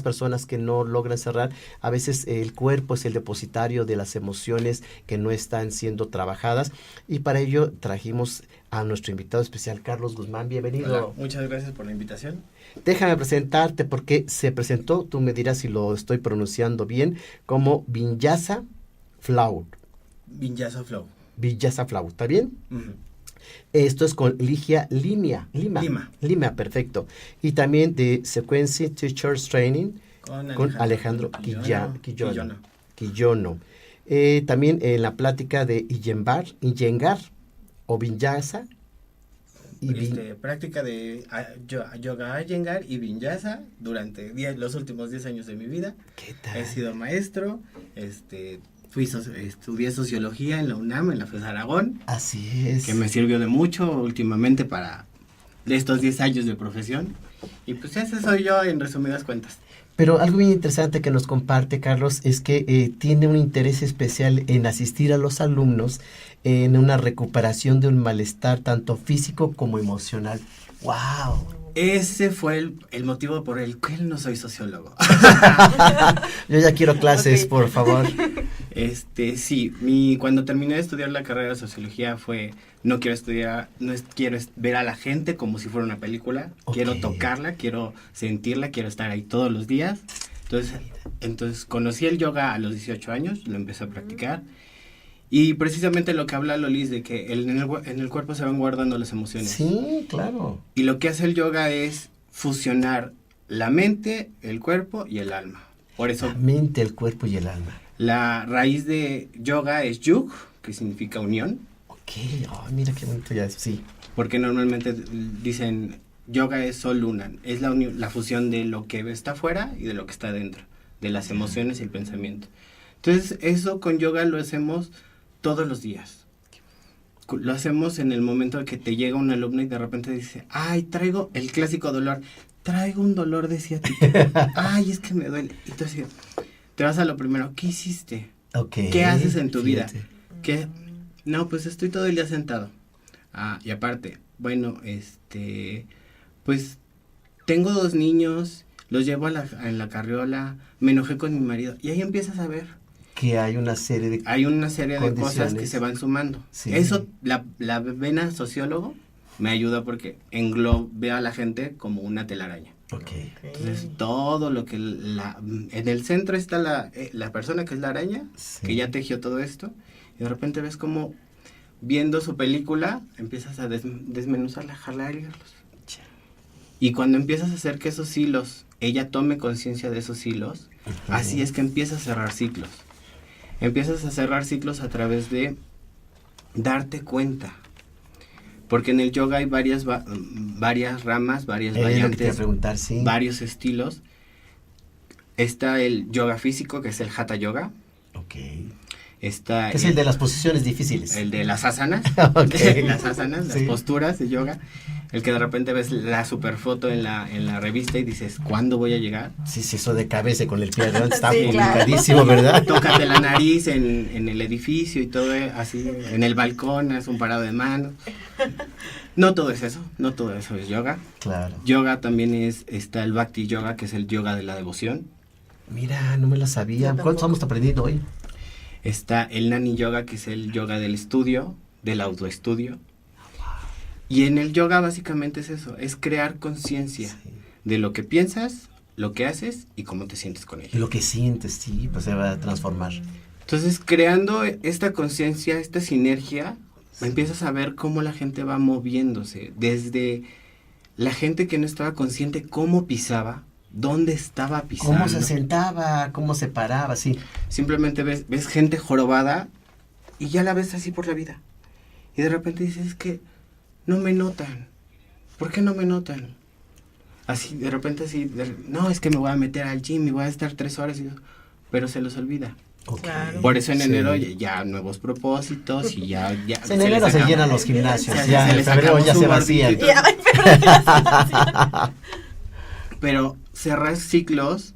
S2: personas que no logran cerrar, a veces el cuerpo es el depositario de las emociones que no están siendo trabajadas y para ello trajimos a nuestro invitado especial, Carlos Guzmán. Bienvenido.
S5: Hola, muchas gracias por la invitación.
S2: Déjame presentarte porque se presentó, tú me dirás si lo estoy pronunciando bien, como Vinyasa Flow.
S5: Vinyasa Flow.
S2: Vinyasa Flow, ¿está bien?
S5: Uh-huh.
S2: Esto es con Ligia Lima, perfecto. Y también de Sequence Teachers Training con Alejandro Quillono. También en la plática de Iyengar o Vinyasa.
S5: Práctica de yoga Iyengar y Vinyasa durante los últimos 10 años de mi vida.
S2: ¿Qué tal?
S5: He sido maestro, estudié sociología en la UNAM, en la FES Aragón.
S2: Así es.
S5: Que me sirvió de mucho últimamente para estos 10 años de profesión. Y pues ese soy yo en resumidas cuentas.
S2: Pero algo bien interesante que nos comparte Carlos es que tiene un interés especial en asistir a los alumnos en una recuperación de un malestar tanto físico como emocional. ¡Wow!
S5: Ese fue el motivo por el que no soy sociólogo.
S2: Yo ya quiero clases, okay. Por favor.
S5: Sí, cuando terminé de estudiar la carrera de sociología no quiero ver a la gente como si fuera una película, okay. Quiero tocarla, quiero sentirla, quiero estar ahí todos los días. Entonces conocí el yoga a los 18 años, lo empecé a practicar. Y precisamente lo que habla Lolis de que en el cuerpo se van guardando las emociones.
S2: Sí, claro.
S5: Y lo que hace el yoga es fusionar la mente, el cuerpo y el alma. Por eso
S2: la mente, el cuerpo y el alma.
S5: La raíz de yoga es yug, que significa unión.
S2: Ok, mira qué bonito ya es, sí.
S5: Porque normalmente dicen yoga es sol luna, es la fusión de lo que está afuera y de lo que está dentro, de las emociones y el pensamiento. Entonces eso con yoga lo hacemos todos los días. Lo hacemos en el momento en que te llega un alumno y de repente dice, ay, traigo el clásico dolor, traigo un dolor de ciática, ay, es que me duele. Y entonces te vas a lo primero, ¿qué hiciste?
S2: Okay,
S5: ¿Qué haces en tu vida? ¿Qué? No, pues estoy todo el día sentado. Y aparte, bueno, pues tengo 2 niños, los llevo en la carriola, me enojé con mi marido, y ahí empiezas a ver
S2: que hay una serie de
S5: cosas que se van sumando.
S2: Sí.
S5: Eso, la vena sociólogo me ayuda porque ve a la gente como una telaraña.
S2: Okay.
S5: Entonces, todo lo que en el centro está la persona que es la araña,
S2: Sí.
S5: que ya tejió todo esto, y de repente ves como, viendo su película, empiezas a desmenuzarla, jalar y hilos. Y cuando empiezas a hacer que esos hilos, ella tome conciencia de esos hilos, así es que empieza a cerrar ciclos. Empiezas a cerrar ciclos a través de darte cuenta. Porque en el yoga hay varias ramas, varias variantes,
S2: sí.
S5: varios estilos. Está el yoga físico, que es el Hatha Yoga.
S2: Okay.
S5: Está
S2: Que es el de las posiciones difíciles.
S5: El de las asanas.
S2: Okay.
S5: Las asanas,
S2: Sí.
S5: las posturas de yoga. El que de repente ves la super foto en la revista y dices, ¿cuándo voy a llegar?
S2: Sí, eso de cabeza con el pie adelante está
S3: Sí, claro.
S2: complicadísimo, ¿verdad?
S5: Tócate la nariz en el edificio y todo así, en el balcón, es un parado de manos. No todo es eso es yoga.
S2: Claro.
S5: Yoga también está el Bhakti Yoga, que es el yoga de la devoción.
S2: Mira, no me lo sabía.
S3: Yo
S2: ¿Cuánto
S3: tampoco.
S2: estamos aprendiendo hoy?
S5: Está el Nani Yoga, que es el yoga del estudio, del autoestudio. Y en el yoga básicamente es eso, es crear conciencia
S2: Sí.
S5: de lo que piensas, lo que haces y cómo te sientes con
S2: Y
S5: ello.
S2: lo que sientes, sí, pues se va a transformar.
S5: Entonces, creando esta conciencia, esta sinergia, empiezas a ver cómo la gente va moviéndose. Desde la gente que no estaba consciente, cómo pisaba, dónde estaba pisando.
S2: Cómo se sentaba, cómo se paraba, sí.
S5: Simplemente ves gente jorobada y ya la ves así por la vida. Y de repente dices, es que no me notan. ¿Por qué no me notan? Así, de repente así, no, es que me voy a meter al gym y voy a estar 3 horas. Pero se los olvida.
S2: Okay.
S3: Claro.
S5: Por eso en
S2: Sí.
S5: enero ya nuevos propósitos y ya
S2: En
S5: se
S2: enero
S5: les
S2: se
S5: acabó.
S2: llenan los gimnasios,
S5: Se
S2: ya en
S5: les
S2: febrero
S5: acabó
S2: ya
S5: su
S2: se
S5: gordito
S2: vacían.
S5: y todo.
S3: Ya, ay, pero ya
S5: Pero cerrar ciclos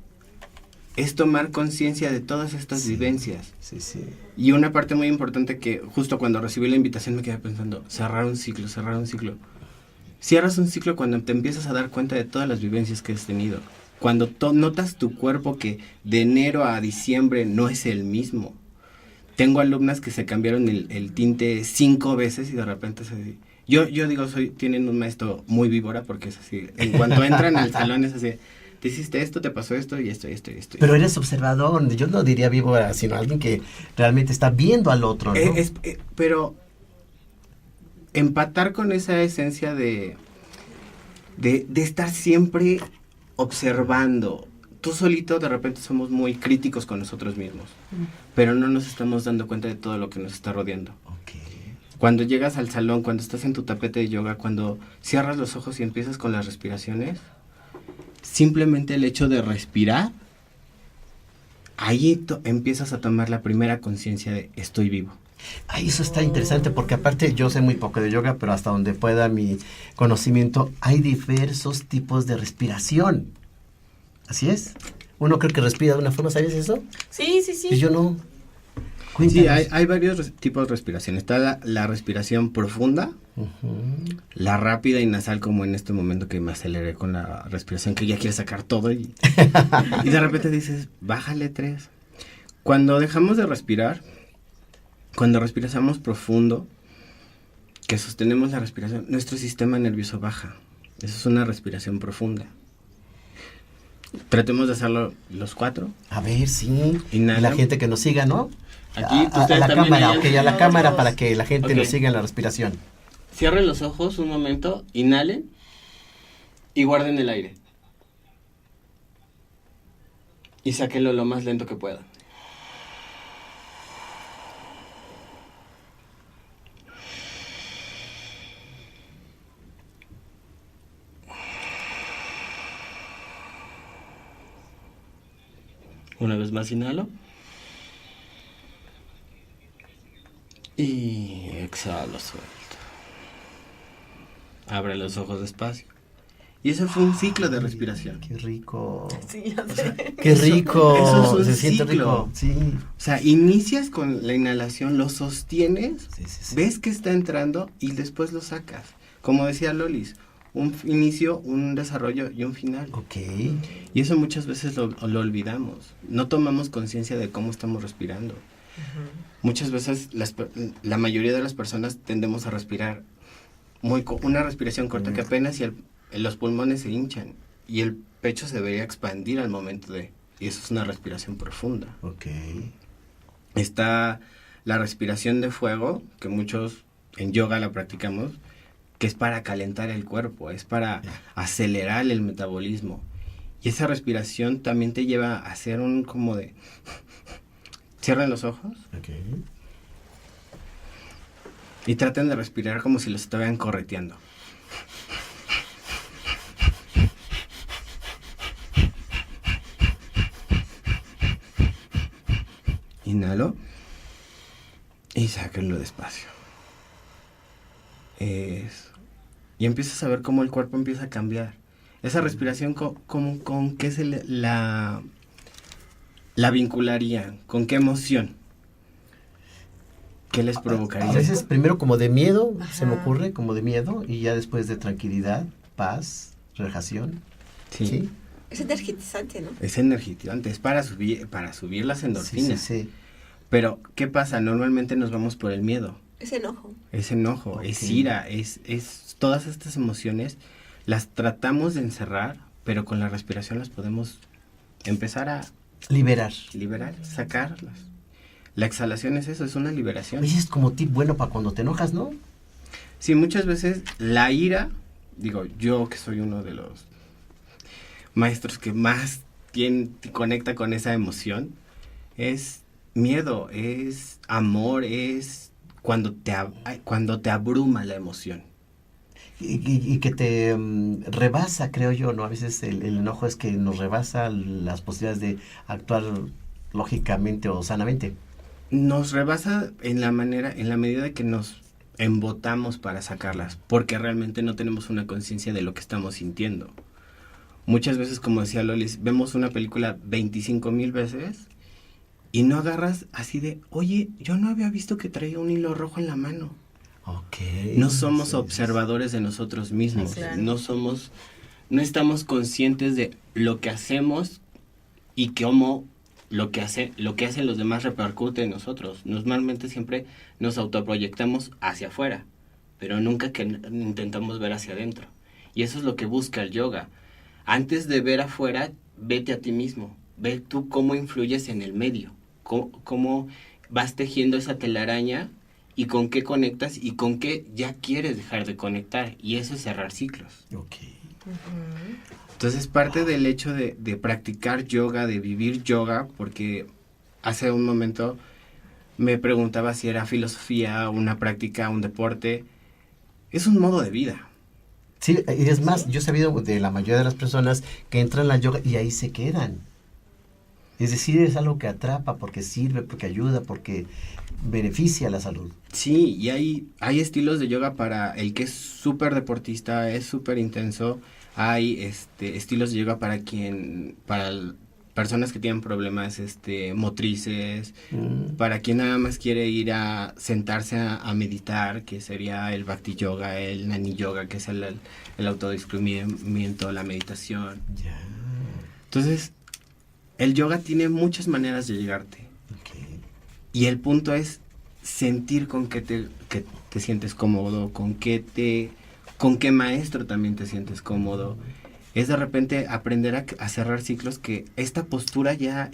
S5: es tomar conciencia de todas estas
S2: Sí.
S5: vivencias.
S2: Sí, sí.
S5: Y una parte muy importante que justo cuando recibí la invitación me quedé pensando, cerrar un ciclo. Cierras un ciclo cuando te empiezas a dar cuenta de todas las vivencias que has tenido. Cuando notas tu cuerpo que de enero a diciembre no es el mismo. Tengo alumnas que se cambiaron el tinte 5 veces y de repente es así. Yo digo, tienen un maestro muy víbora porque es así. En cuanto entran al salón es así, te hiciste esto, te pasó esto y esto y esto y esto.
S2: Pero eres observador, yo no diría víbora, sino alguien que realmente está viendo al otro, ¿no?
S5: Pero empatar con esa esencia de estar siempre observando. Tú solito de repente somos muy críticos con nosotros mismos, pero no nos estamos dando cuenta de todo lo que nos está rodeando.
S2: Okay.
S5: Cuando llegas al salón, cuando estás en tu tapete de yoga, cuando cierras los ojos y empiezas con las respiraciones, simplemente el hecho de respirar, ahí empiezas a tomar la primera conciencia de estoy vivo.
S2: Ay, eso está interesante porque aparte yo sé muy poco de yoga, pero hasta donde pueda mi conocimiento, hay diversos tipos de respiración. ¿Así es? Uno creo que respira de una forma, ¿sabes eso?
S3: Sí.
S2: Y yo no.
S5: Sí,
S2: Cuéntanos.
S5: hay varios tipos de respiración. Está la respiración profunda,
S2: Ujú.
S5: la rápida y nasal, como en este momento que me aceleré con la respiración, que ya quiere sacar todo y de repente dices, bájale 3. Cuando dejamos de respirar, cuando respiramos profundo, que sostenemos la respiración, nuestro sistema nervioso baja. Eso es una respiración profunda. Tratemos de hacerlo los 4.
S2: A ver, sí.
S5: Inhala.
S2: La gente que nos siga, ¿no?
S5: Aquí,
S2: a
S5: ustedes
S2: la
S5: también
S2: cámara,
S5: ahí.
S2: ok, a la
S3: No,
S2: cámara
S3: todos.
S2: para que la gente
S5: Ok.
S2: nos siga en la respiración.
S5: Cierren los ojos un momento, inhalen y guarden el aire. Y sáquenlo lo más lento que puedan. Una vez más inhalo. Y exhalo, suelto. Abre los ojos despacio. Y eso fue un ciclo de respiración.
S2: Qué rico.
S3: Sí, ya sé.
S2: Qué rico.
S5: Eso es un
S2: Se siente
S5: ciclo.
S2: rico. Sí.
S5: O sea, inicias con la inhalación, lo sostienes,
S2: Sí.
S5: ves que está entrando y después lo sacas. Como decía Lolis, un inicio, un desarrollo y un final.
S2: Ok.
S5: Y eso muchas veces lo olvidamos. No tomamos conciencia de cómo estamos respirando. Muchas veces la mayoría de las personas tendemos a respirar una respiración corta que apenas y los pulmones se hinchan y el pecho se debería expandir al momento de... Y eso es una respiración profunda.
S2: Ok.
S5: Está la respiración de fuego, que muchos en yoga la practicamos, que es para calentar el cuerpo, es para acelerar el metabolismo. Y esa respiración también te lleva a hacer un como de... Cierren los ojos.
S2: Ok.
S5: Y traten de respirar como si los estuvieran correteando. Inhalo. Y sáquenlo despacio. Eso. Y empiezas a ver cómo el cuerpo empieza a cambiar. Esa respiración, ¿con qué la vincularía? ¿Con qué emoción? ¿Qué les provocaría?
S2: A veces primero como de miedo,
S3: Ajá.
S2: se me ocurre, como de miedo, y ya después de tranquilidad, paz, relajación. Sí.
S4: Es energizante, ¿no?
S5: Es energizante, es para subir las endorfinas.
S2: Sí.
S5: Pero, ¿qué pasa? Normalmente nos vamos por el miedo.
S4: Es enojo.
S5: Es enojo,
S2: Ok.
S5: es ira, es todas estas emociones las tratamos de encerrar, pero con la respiración las podemos empezar a
S2: Liberar.
S5: liberar, sacarlas. La exhalación es eso, es una liberación.
S2: Oye, es como tip bueno para cuando te enojas, ¿no?
S5: Sí, muchas veces la ira, digo, yo que soy uno de los maestros que más conecta con esa emoción, es miedo, es amor, es cuando te abruma la emoción.
S2: Y que te rebasa, creo yo, ¿no? A veces el enojo es que nos rebasa las posibilidades de actuar lógicamente o sanamente.
S5: Nos rebasa en la medida de que nos embotamos para sacarlas, porque realmente no tenemos una conciencia de lo que estamos sintiendo. Muchas veces, como decía Lolis, vemos una película 25,000 veces y no agarras así de, oye, yo no había visto que traía un hilo rojo en la mano.
S2: Ok.
S5: No somos
S2: Sí,
S5: observadores de nosotros mismos,
S3: Claro.
S5: no estamos conscientes de lo que hacemos y cómo lo que hacen los demás repercute en nosotros. Normalmente siempre nos autoproyectamos hacia afuera, pero nunca que intentamos ver hacia adentro. Y eso es lo que busca el yoga. Antes de ver afuera, vete a ti mismo. Ve tú cómo influyes en el medio, cómo vas tejiendo esa telaraña y con qué conectas y con qué ya quieres dejar de conectar. Y eso es cerrar ciclos.
S2: Ok.
S5: Entonces parte del hecho de practicar yoga, de vivir yoga, porque hace un momento me preguntaba si era filosofía, una práctica, un deporte. Es un modo de vida.
S2: Sí, y es más, yo he sabido de la mayoría de las personas que entran a la yoga y ahí se quedan. Es decir, es algo que atrapa porque sirve, porque ayuda, porque beneficia la salud.
S5: Sí, y hay estilos de yoga para el que es súper deportista, es súper intenso. Hay estilos de yoga para personas que tienen problemas motrices, para quien nada más quiere ir a sentarse a meditar, que sería el Bhakti Yoga, el Nani Yoga, que es el autodescubrimiento, la meditación.
S2: Ya.
S5: Entonces, el yoga tiene muchas maneras de llegarte.
S2: Ok.
S5: Y el punto es sentir con qué te sientes cómodo, con qué maestro también te sientes cómodo. Es de repente aprender a cerrar ciclos, que esta postura ya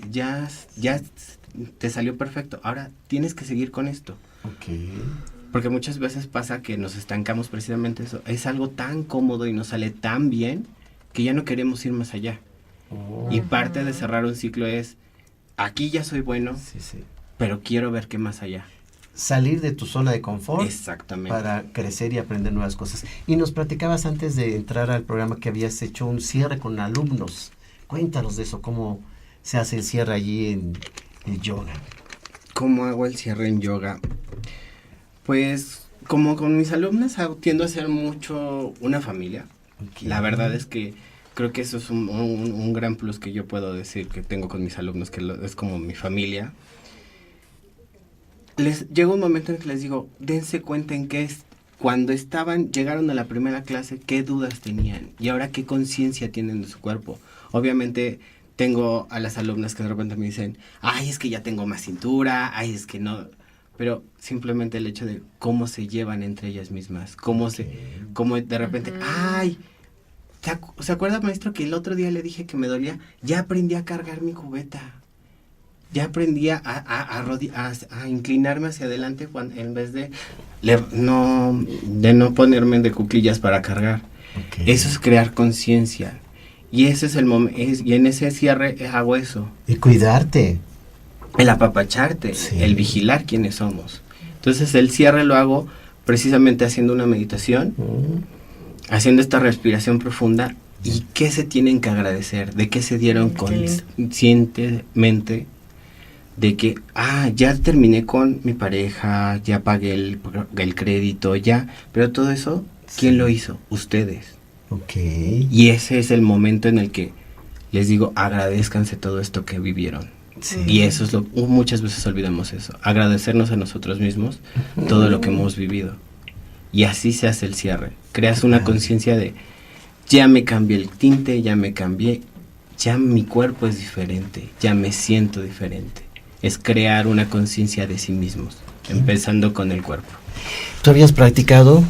S5: te salió perfecto. Ahora tienes que seguir con esto.
S2: Ok.
S5: Porque muchas veces pasa que nos estancamos precisamente eso. Es algo tan cómodo y nos sale tan bien que ya no queremos ir más allá.
S2: Oh.
S5: Y parte de cerrar un ciclo es, aquí ya soy bueno,
S2: Sí.
S5: pero quiero ver qué más allá.
S2: Salir de tu zona de confort
S5: Exactamente.
S2: para crecer y aprender nuevas cosas. Y nos platicabas antes de entrar al programa que habías hecho un cierre con alumnos. Cuéntanos de eso, cómo se hace el cierre allí en el yoga.
S5: ¿Cómo hago el cierre en yoga? Pues, como con mis alumnos, tiendo a ser mucho una familia.
S2: Okay.
S5: La verdad es que creo que eso es un gran plus que yo puedo decir que tengo con mis alumnos, que es como mi familia. Llega un momento en que les digo, dense cuenta en qué es, cuando llegaron a la primera clase, qué dudas tenían y ahora qué conciencia tienen de su cuerpo. Obviamente tengo a las alumnas que de repente me dicen, ay, es que ya tengo más cintura, ay, es que no, pero simplemente el hecho de cómo se llevan entre ellas mismas, cómo de repente, ay, ¿se acuerda, maestro, que el otro día le dije que me dolía? Ya aprendí a cargar mi cubeta. Ya aprendí a inclinarme hacia adelante en vez de no ponerme de cuclillas para cargar. Okay. Eso es crear conciencia. Y ese es el momento, y en ese cierre hago eso.
S2: Y cuidarte.
S5: El apapacharte, el vigilar quiénes somos. Entonces el cierre lo hago precisamente haciendo una meditación, haciendo esta respiración profunda. ¿Y qué se tienen que agradecer? ¿De qué se dieron conscientemente? De que, ya terminé con mi pareja, ya pagué el crédito, ya, pero todo eso, ¿quién lo hizo? Ustedes.
S2: Okay.
S5: Y ese es el momento en el que les digo, agradézcanse todo esto que vivieron. Sí. Y eso es muchas veces olvidamos eso, agradecernos a nosotros mismos todo lo que hemos vivido. Y así se hace el cierre. Creas una conciencia de, ya me cambié el tinte, ya me cambié, ya mi cuerpo es diferente, ya me siento diferente. Es crear una conciencia de sí mismos, empezando con el cuerpo.
S2: ¿Tú habías practicado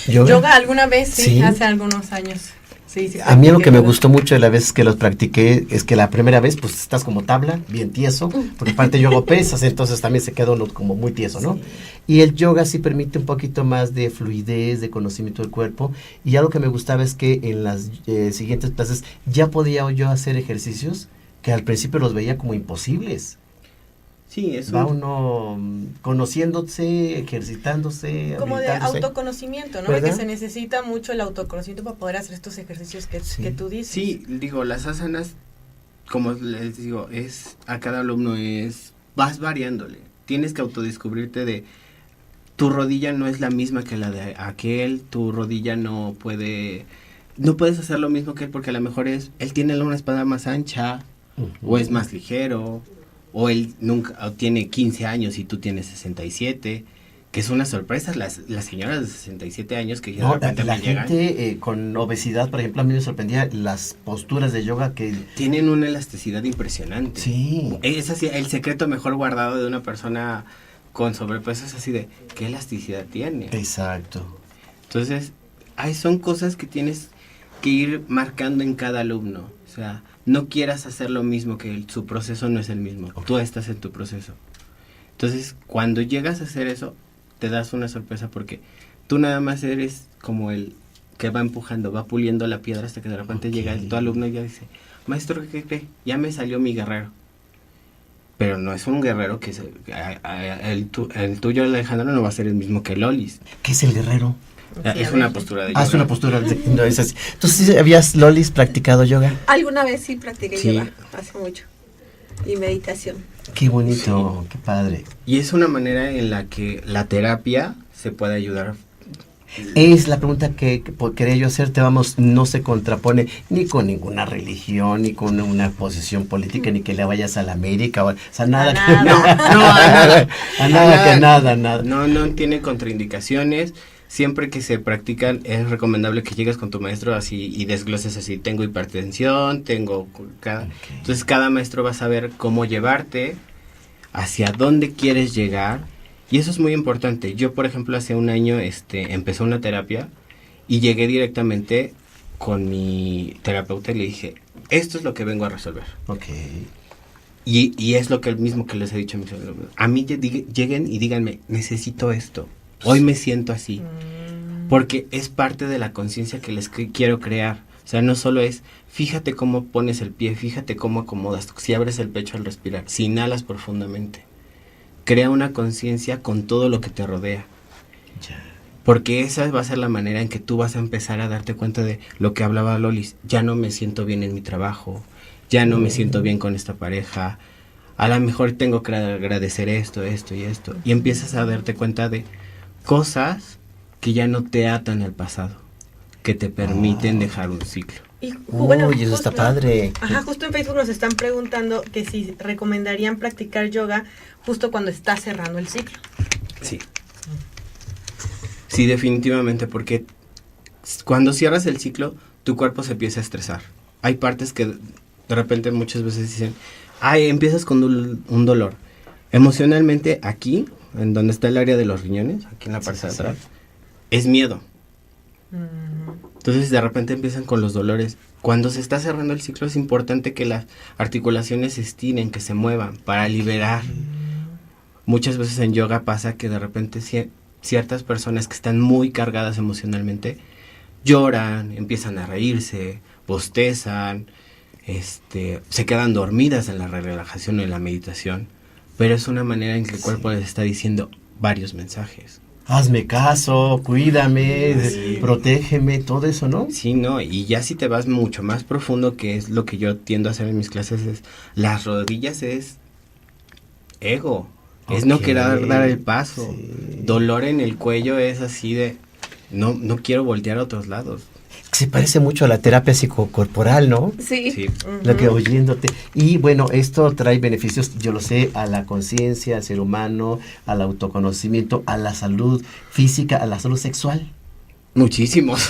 S2: yoga?
S3: Yoga alguna vez, sí, hace algunos años. Sí,
S2: a mí lo que me gustó mucho de las veces que los practiqué es que la primera vez pues estás como tabla, bien tieso, porque aparte yo hago pesas, entonces también se queda uno como muy tieso, ¿no? Sí. Y el yoga sí permite un poquito más de fluidez, de conocimiento del cuerpo, y algo que me gustaba es que en las siguientes clases ya podía yo hacer ejercicios que al principio los veía como imposibles.
S5: Sí, eso.
S2: Va uno conociéndose, ejercitándose,
S3: como de autoconocimiento, ¿no? Porque se necesita mucho el autoconocimiento para poder hacer estos ejercicios que tú dices.
S5: Sí, digo, las asanas, como les digo, a cada alumno vas variándole. Tienes que autodescubrirte de, tu rodilla no es la misma que la de aquel, tu rodilla no puedes hacer lo mismo que él porque a lo mejor él tiene una espalda más ancha, o es más ligero, o él tiene 15 años y tú tienes 67, que es una sorpresa, las señoras de 67 años que ya de repente
S2: la gente con obesidad, por ejemplo, a mí me sorprendía las posturas de yoga que...
S5: Tienen una elasticidad impresionante.
S2: Sí.
S5: Es así, el secreto mejor guardado de una persona con sobrepeso es así de, ¿qué elasticidad tiene?
S2: Exacto.
S5: Entonces, son cosas que tienes que ir marcando en cada alumno, o sea... No quieras hacer lo mismo que él, su proceso no es el mismo, tú estás en tu proceso. Entonces, cuando llegas a hacer eso, te das una sorpresa porque tú nada más eres como el que va empujando, va puliendo la piedra hasta que de repente llega tu alumno y ya dice, maestro, ¿qué cree? Ya me salió mi guerrero. Pero no es un guerrero que el tuyo, Alejandro, no va a ser el mismo que Lolis.
S2: ¿Qué es el guerrero?
S5: Es una postura de yoga.
S2: Es una postura no es así. Entonces, ¿habías, Lolis, practicado yoga?
S4: Alguna vez sí practiqué yoga, hace mucho. Y meditación.
S2: Qué bonito, qué padre.
S5: Y es una manera en la que la terapia se puede ayudar.
S2: Es la pregunta que quería yo hacerte, vamos, no se contrapone ni con ninguna religión, ni con una posición política, ni que le vayas a la América, o sea, nada. Nada.
S5: No tiene contraindicaciones. Siempre que se practican es recomendable que llegues con tu maestro así y desgloses así, tengo hipertensión, entonces cada maestro va a saber cómo llevarte, hacia dónde quieres llegar, y eso es muy importante. Yo, por ejemplo, hace un año empecé una terapia y llegué directamente con mi terapeuta y le dije, esto es lo que vengo a resolver.
S2: Okay.
S5: Y es lo que el mismo que les he dicho a mis alumnos. A mí lleguen y díganme, necesito esto. Hoy me siento así, porque es parte de la conciencia que les quiero crear. O sea, no solo es, fíjate cómo pones el pie, fíjate cómo acomodas, si abres el pecho al respirar, si inhalas profundamente. Crea una conciencia con todo lo que te rodea. Porque esa va a ser la manera en que tú vas a empezar a darte cuenta de lo que hablaba Lolis. Ya no me siento bien en mi trabajo, ya no me siento bien con esta pareja, a lo mejor tengo que agradecer esto. Y empiezas a darte cuenta de cosas que ya no te atan al pasado. que te permiten dejar un ciclo.
S3: Y
S2: Uy, eso está padre.
S3: Ajá, justo en Facebook nos están preguntando que si recomendarían practicar yoga justo cuando está cerrando el ciclo.
S5: Sí. Sí, definitivamente, porque cuando cierras el ciclo, tu cuerpo se empieza a estresar. Hay partes que de repente muchas veces dicen, ay, empiezas con un dolor. Emocionalmente aquí, en donde está el área de los riñones, aquí en la parte de atrás, es miedo. Entonces de repente empiezan con los dolores. Cuando se está cerrando el ciclo es importante que las articulaciones se estiren, que se muevan para liberar. Muchas veces en yoga pasa que de repente ciertas personas que están muy cargadas emocionalmente lloran, empiezan a reírse, bostezan, se quedan dormidas en la relajación o en la meditación, pero es una manera en que el cuerpo les está diciendo varios mensajes.
S2: Hazme caso, cuídame,
S5: Sí.
S2: protégeme, todo eso, ¿no?
S5: Sí, no, y ya si te vas mucho más profundo, que es lo que yo tiendo a hacer en mis clases, es las rodillas es ego, es no
S2: Ok,
S5: querer dar el paso.
S2: sí.
S5: Dolor en el cuello es así de no quiero voltear a otros lados.
S2: Se parece mucho a la terapia psicocorporal, ¿no?
S4: Sí.
S5: Sí.
S2: Lo que oyéndote. Y bueno, esto trae beneficios, yo lo sé, a la conciencia, al ser humano, al autoconocimiento, a la salud física, a la salud sexual.
S5: Muchísimos.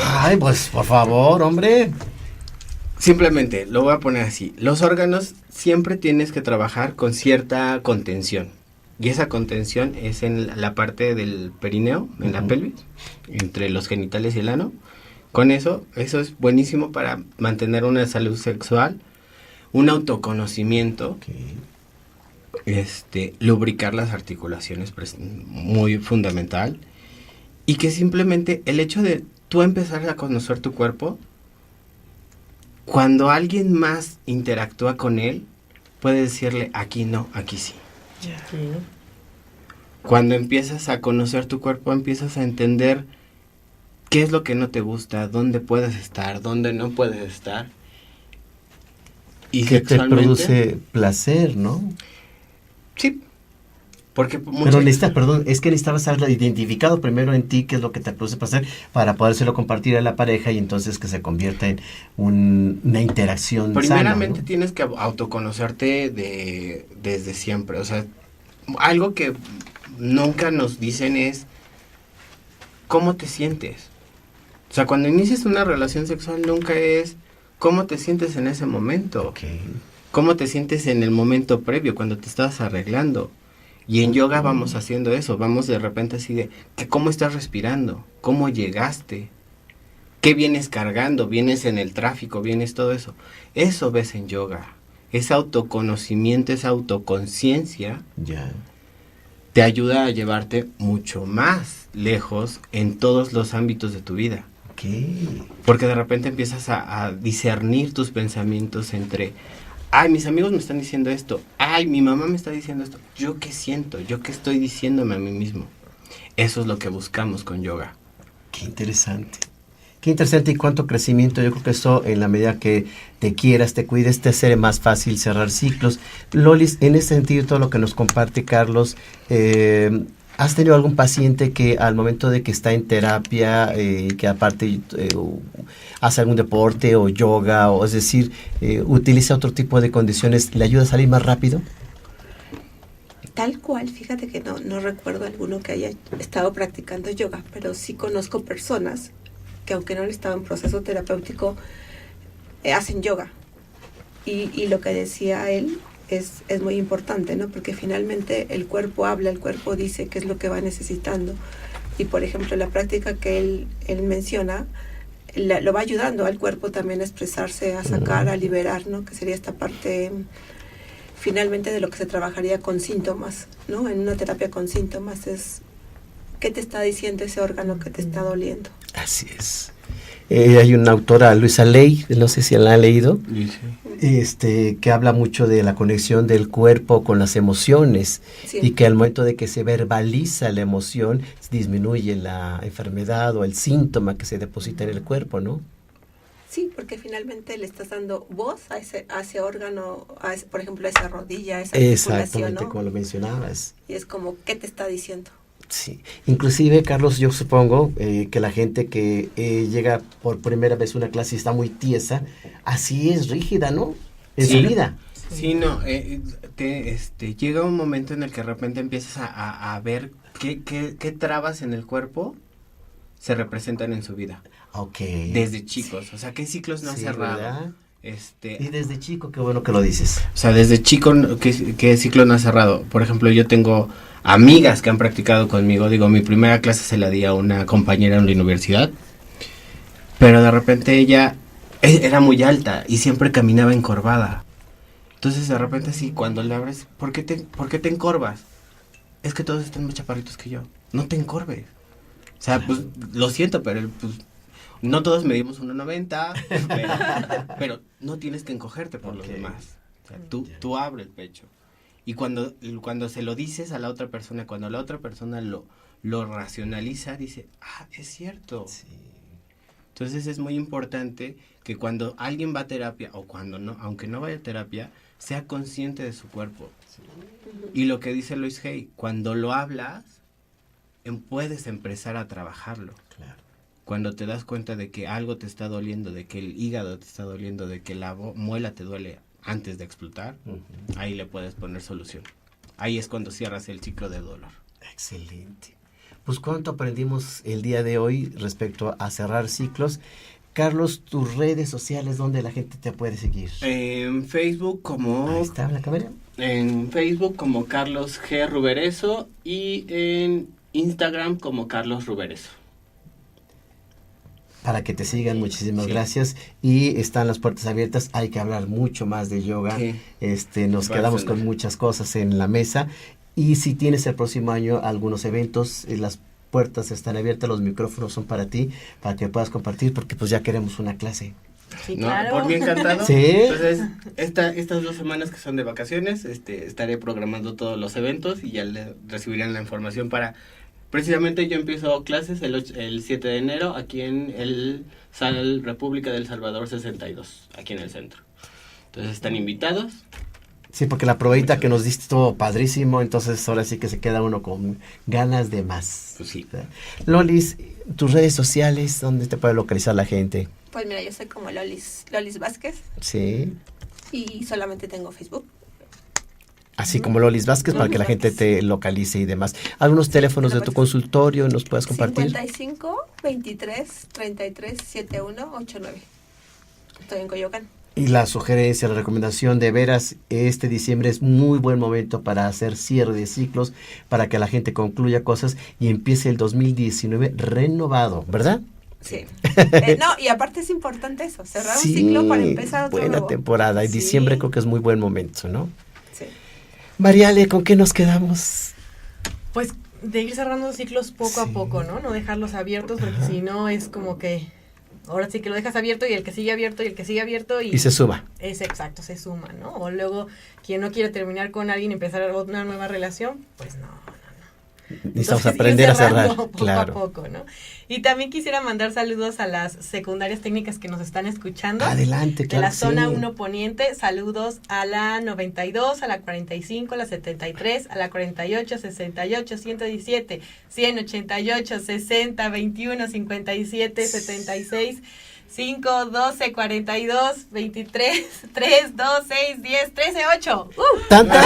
S2: Ay, pues por favor, hombre.
S5: Simplemente, lo voy a poner así. Los órganos siempre tienes que trabajar con cierta contención. Y esa contención es en la parte del perineo, en la pelvis, entre los genitales y el ano. Con eso es buenísimo para mantener una salud sexual, un autoconocimiento, lubricar las articulaciones, muy fundamental. Y que simplemente el hecho de tú empezar a conocer tu cuerpo, cuando alguien más interactúa con él, puede decirle, aquí no, aquí sí. Cuando empiezas a conocer tu cuerpo, empiezas a entender qué es lo que no te gusta, dónde puedes estar, dónde no puedes estar. Y
S2: Que te
S5: sexualmente,
S2: produce placer, ¿no?
S5: sí. Porque
S2: Pero es que necesitabas haberlo identificado primero en ti, qué es lo que te produce placer, para podérselo compartir a la pareja y entonces que se convierta en una interacción
S5: primeramente
S2: sana, ¿no?
S5: tienes que autoconocerte desde siempre. O sea, algo que nunca nos dicen es cómo te sientes. O sea, cuando inicias una relación sexual nunca es cómo te sientes en ese momento.
S2: Ok.
S5: Cómo te sientes en el momento previo, cuando te estabas arreglando. Y en yoga vamos haciendo eso, vamos de repente así de, que ¿cómo estás respirando? ¿Cómo llegaste? ¿Qué vienes cargando? ¿Vienes en el tráfico? ¿Vienes todo eso? Eso ves en yoga. Ese autoconocimiento, esa autoconciencia
S2: Ya.
S5: te ayuda a llevarte mucho más lejos en todos los ámbitos de tu vida.
S2: Ok.
S5: Porque de repente empiezas a discernir tus pensamientos entre, ay, mis amigos me están diciendo esto, ay, mi mamá me está diciendo esto, ¿yo qué siento? ¿Yo qué estoy diciéndome a mí mismo? Eso es lo que buscamos con yoga.
S2: Qué interesante. Qué interesante y cuánto crecimiento. Yo creo que eso, en la medida que te quieras, te cuides, te hace más fácil cerrar ciclos. Lolis, en ese sentido, todo lo que nos comparte Carlos, ¿has tenido algún paciente que al momento de que está en terapia, que aparte hace algún deporte o yoga, o es decir, utiliza otro tipo de condiciones, le ayuda a salir más rápido?
S4: Tal cual, fíjate que no recuerdo alguno que haya estado practicando yoga, pero sí conozco personas que aunque no han estado en proceso terapéutico, hacen yoga. Y lo que decía él es muy importante, ¿no? Porque finalmente el cuerpo habla, el cuerpo dice qué es lo que va necesitando. Y por ejemplo, la práctica que él menciona, lo va ayudando al cuerpo también a expresarse, a sacar, a liberar, ¿no? Que sería esta parte finalmente de lo que se trabajaría con síntomas, ¿no? En una terapia con síntomas es qué te está diciendo ese órgano que te está doliendo.
S2: Así es. Hay una autora, Luisa Ley, no sé si la han leído, que habla mucho de la conexión del cuerpo con las emociones,
S4: Sí.
S2: y que al momento de que se verbaliza la emoción, disminuye la enfermedad o el síntoma que se deposita en el cuerpo, ¿no?
S4: Sí, porque finalmente le estás dando voz a ese órgano, por ejemplo, a esa rodilla, a esa articulación,
S2: Exactamente,
S4: ¿no?
S2: como lo mencionabas.
S4: Y es como, ¿qué te está diciendo?
S2: Sí, inclusive Carlos, yo supongo que la gente que llega por primera vez a una clase y está muy tiesa, así es rígida, ¿no? En
S5: Sí.
S2: su vida.
S5: Sí, no, llega un momento en el que de repente empiezas a ver qué trabas en el cuerpo se representan en su vida.
S2: Ok.
S5: Desde chicos, o sea, qué ciclos no han
S2: Sí,
S5: cerrado.
S2: ¿verdad? Y
S5: O
S2: desde chico, qué bueno que lo dices.
S5: sea, desde chico, ¿qué ciclo no ha cerrado? Por ejemplo, yo tengo amigas que han practicado conmigo. Digo, mi primera clase se la di a una compañera en la universidad, pero de repente ella era muy alta y siempre caminaba encorvada. Entonces, de repente, sí, cuando le abres, ¿por qué te encorvas? Es que todos están más chaparritos que yo. No te encorves. O sea, pues, lo siento, pero pues, no todos medimos 1.90, pero no tienes que encogerte por los demás. O sea, tú abre el pecho. Y cuando se lo dices a la otra persona, cuando la otra persona lo racionaliza, dice, es cierto.
S2: Sí.
S5: Entonces es muy importante que cuando alguien va a terapia, o cuando no, aunque no vaya a terapia, sea consciente de su cuerpo. Sí. Y lo que dice Lois Hay, cuando lo hablas, puedes empezar a trabajarlo.
S2: Claro.
S5: Cuando te das cuenta de que algo te está doliendo, de que el hígado te está doliendo, de que la muela te duele antes de explotar, ahí le puedes poner solución. Ahí es cuando cierras el ciclo de dolor.
S2: Excelente. Pues cuánto aprendimos el día de hoy respecto a cerrar ciclos. Carlos, tus redes sociales, ¿dónde la gente te puede seguir?
S5: En Facebook
S2: Ahí está la cámara.
S5: En Facebook como Carlos G. Rubereso y en Instagram como Carlos Rubereso.
S2: Para que te sigan, muchísimas
S5: Sí.
S2: gracias. Y están las puertas abiertas, hay que hablar mucho más de yoga.
S5: Sí.
S2: Nos
S5: Va a
S2: quedamos
S5: sonar.
S2: con muchas cosas en la mesa. Y si tienes el próximo año algunos eventos, las puertas están abiertas, los micrófonos son para ti, para que puedas compartir, porque pues ya queremos una clase.
S3: Sí,
S5: No,
S3: claro.
S5: por mí encantado.
S2: Sí.
S5: Entonces, estas 2 semanas que son de vacaciones, estaré programando todos los eventos y ya recibirán la información para... Precisamente yo empiezo clases el 7 de enero aquí en el Sal República del Salvador 62, aquí en el centro. Entonces están invitados.
S2: Sí, porque la probadita que nos diste estuvo padrísimo, entonces ahora sí que se queda uno con ganas de más.
S5: Pues sí.
S2: Lolis, tus redes sociales, ¿dónde te puede localizar la gente?
S4: Pues mira, yo soy como Lolis Vázquez
S2: Sí,
S4: y solamente tengo Facebook.
S2: así como Lolis Vázquez, para que la gente te localice y demás. ¿Algunos teléfonos de tu consultorio nos puedes compartir?
S4: 55 23 33 71 89. Estoy en Coyoacán.
S2: Y la sugerencia, la recomendación de veras, este diciembre es muy buen momento para hacer cierre de ciclos, para que la gente concluya cosas y empiece el 2019 renovado, ¿verdad?
S4: Sí. No, y aparte es importante eso, cerrar
S2: Sí,
S4: un ciclo para empezar otro
S2: buena
S4: nuevo.
S2: temporada. Y
S4: Sí.
S2: diciembre creo que es muy buen momento, ¿no?
S4: Sí.
S2: Mariale, ¿con qué nos quedamos?
S3: Pues de ir cerrando ciclos poco a
S2: Sí.
S3: poco, ¿no? No dejarlos abiertos porque si no es como que ahora sí que lo dejas abierto y el que sigue abierto y el que sigue abierto
S2: Y se suma.
S3: es exacto, se suma, ¿no? O luego quien no quiere terminar con alguien y empezar una nueva relación, pues no.
S2: Necesitamos
S3: Entonces,
S2: aprender
S3: ir
S2: a cerrar,
S3: cerrando poco
S2: claro.
S3: a poco, ¿no? Y también quisiera mandar saludos a las secundarias técnicas que nos están escuchando.
S2: Adelante,
S3: De
S2: claro.
S3: la
S2: que
S3: zona
S2: sí.
S3: 1 Poniente, saludos a la 92, a la 45, a la 73, a la 48, 68, 117, 188, 60, 21, 57, 76, 5, 12, 42, 23, 3, 2, 6, 10, 13, 8.
S2: ¿Tantas?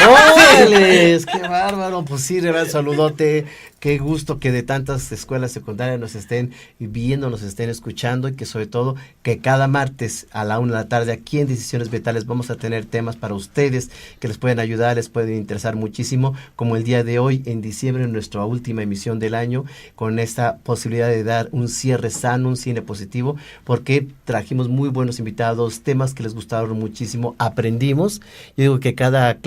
S2: ¡Órales! ¡Qué bárbaro! Pues sí, de verdad, saludote. Qué gusto que de tantas escuelas secundarias nos estén viendo, nos estén escuchando y que sobre todo que cada martes a la 1 de la tarde aquí en Decisiones Vitales vamos a tener temas para ustedes que les pueden ayudar, les pueden interesar muchísimo, como el día de hoy en diciembre, en nuestra última emisión del año, con esta posibilidad de dar un cierre sano, un cine positivo, porque trajimos muy buenos invitados, temas que les gustaron muchísimo, aprendimos. Yo digo que cada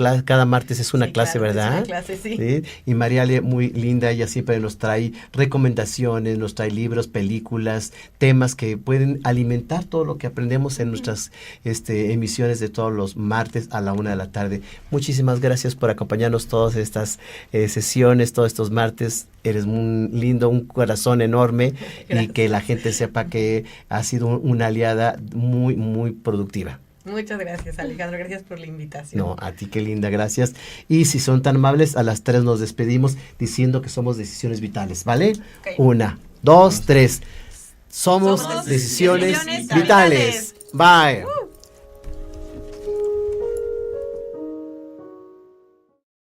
S2: martes es una
S3: Sí,
S2: clase,
S3: claro,
S2: ¿verdad?
S3: es una clase, sí.
S2: ¿Sí? Y Mariale, muy linda, ella siempre nos trae recomendaciones, nos trae libros, películas, temas que pueden alimentar todo lo que aprendemos en nuestras emisiones de todos los martes a la 1 de la tarde. Muchísimas gracias por acompañarnos todas estas sesiones, todos estos martes. Eres muy lindo, un corazón enorme.
S3: Gracias.
S2: Y que la gente sepa que ha sido una aliada muy, muy productiva.
S3: Muchas gracias, Alejandro. Gracias por la invitación.
S2: No, a ti qué linda, gracias. Y si son tan amables, a las 3 nos despedimos diciendo que somos Decisiones Vitales, ¿vale?
S4: Ok.
S2: 1, 2, 3. Somos
S3: Somos
S2: Decisiones
S3: Decisiones
S2: Vitales.
S3: Vitales.
S2: Bye.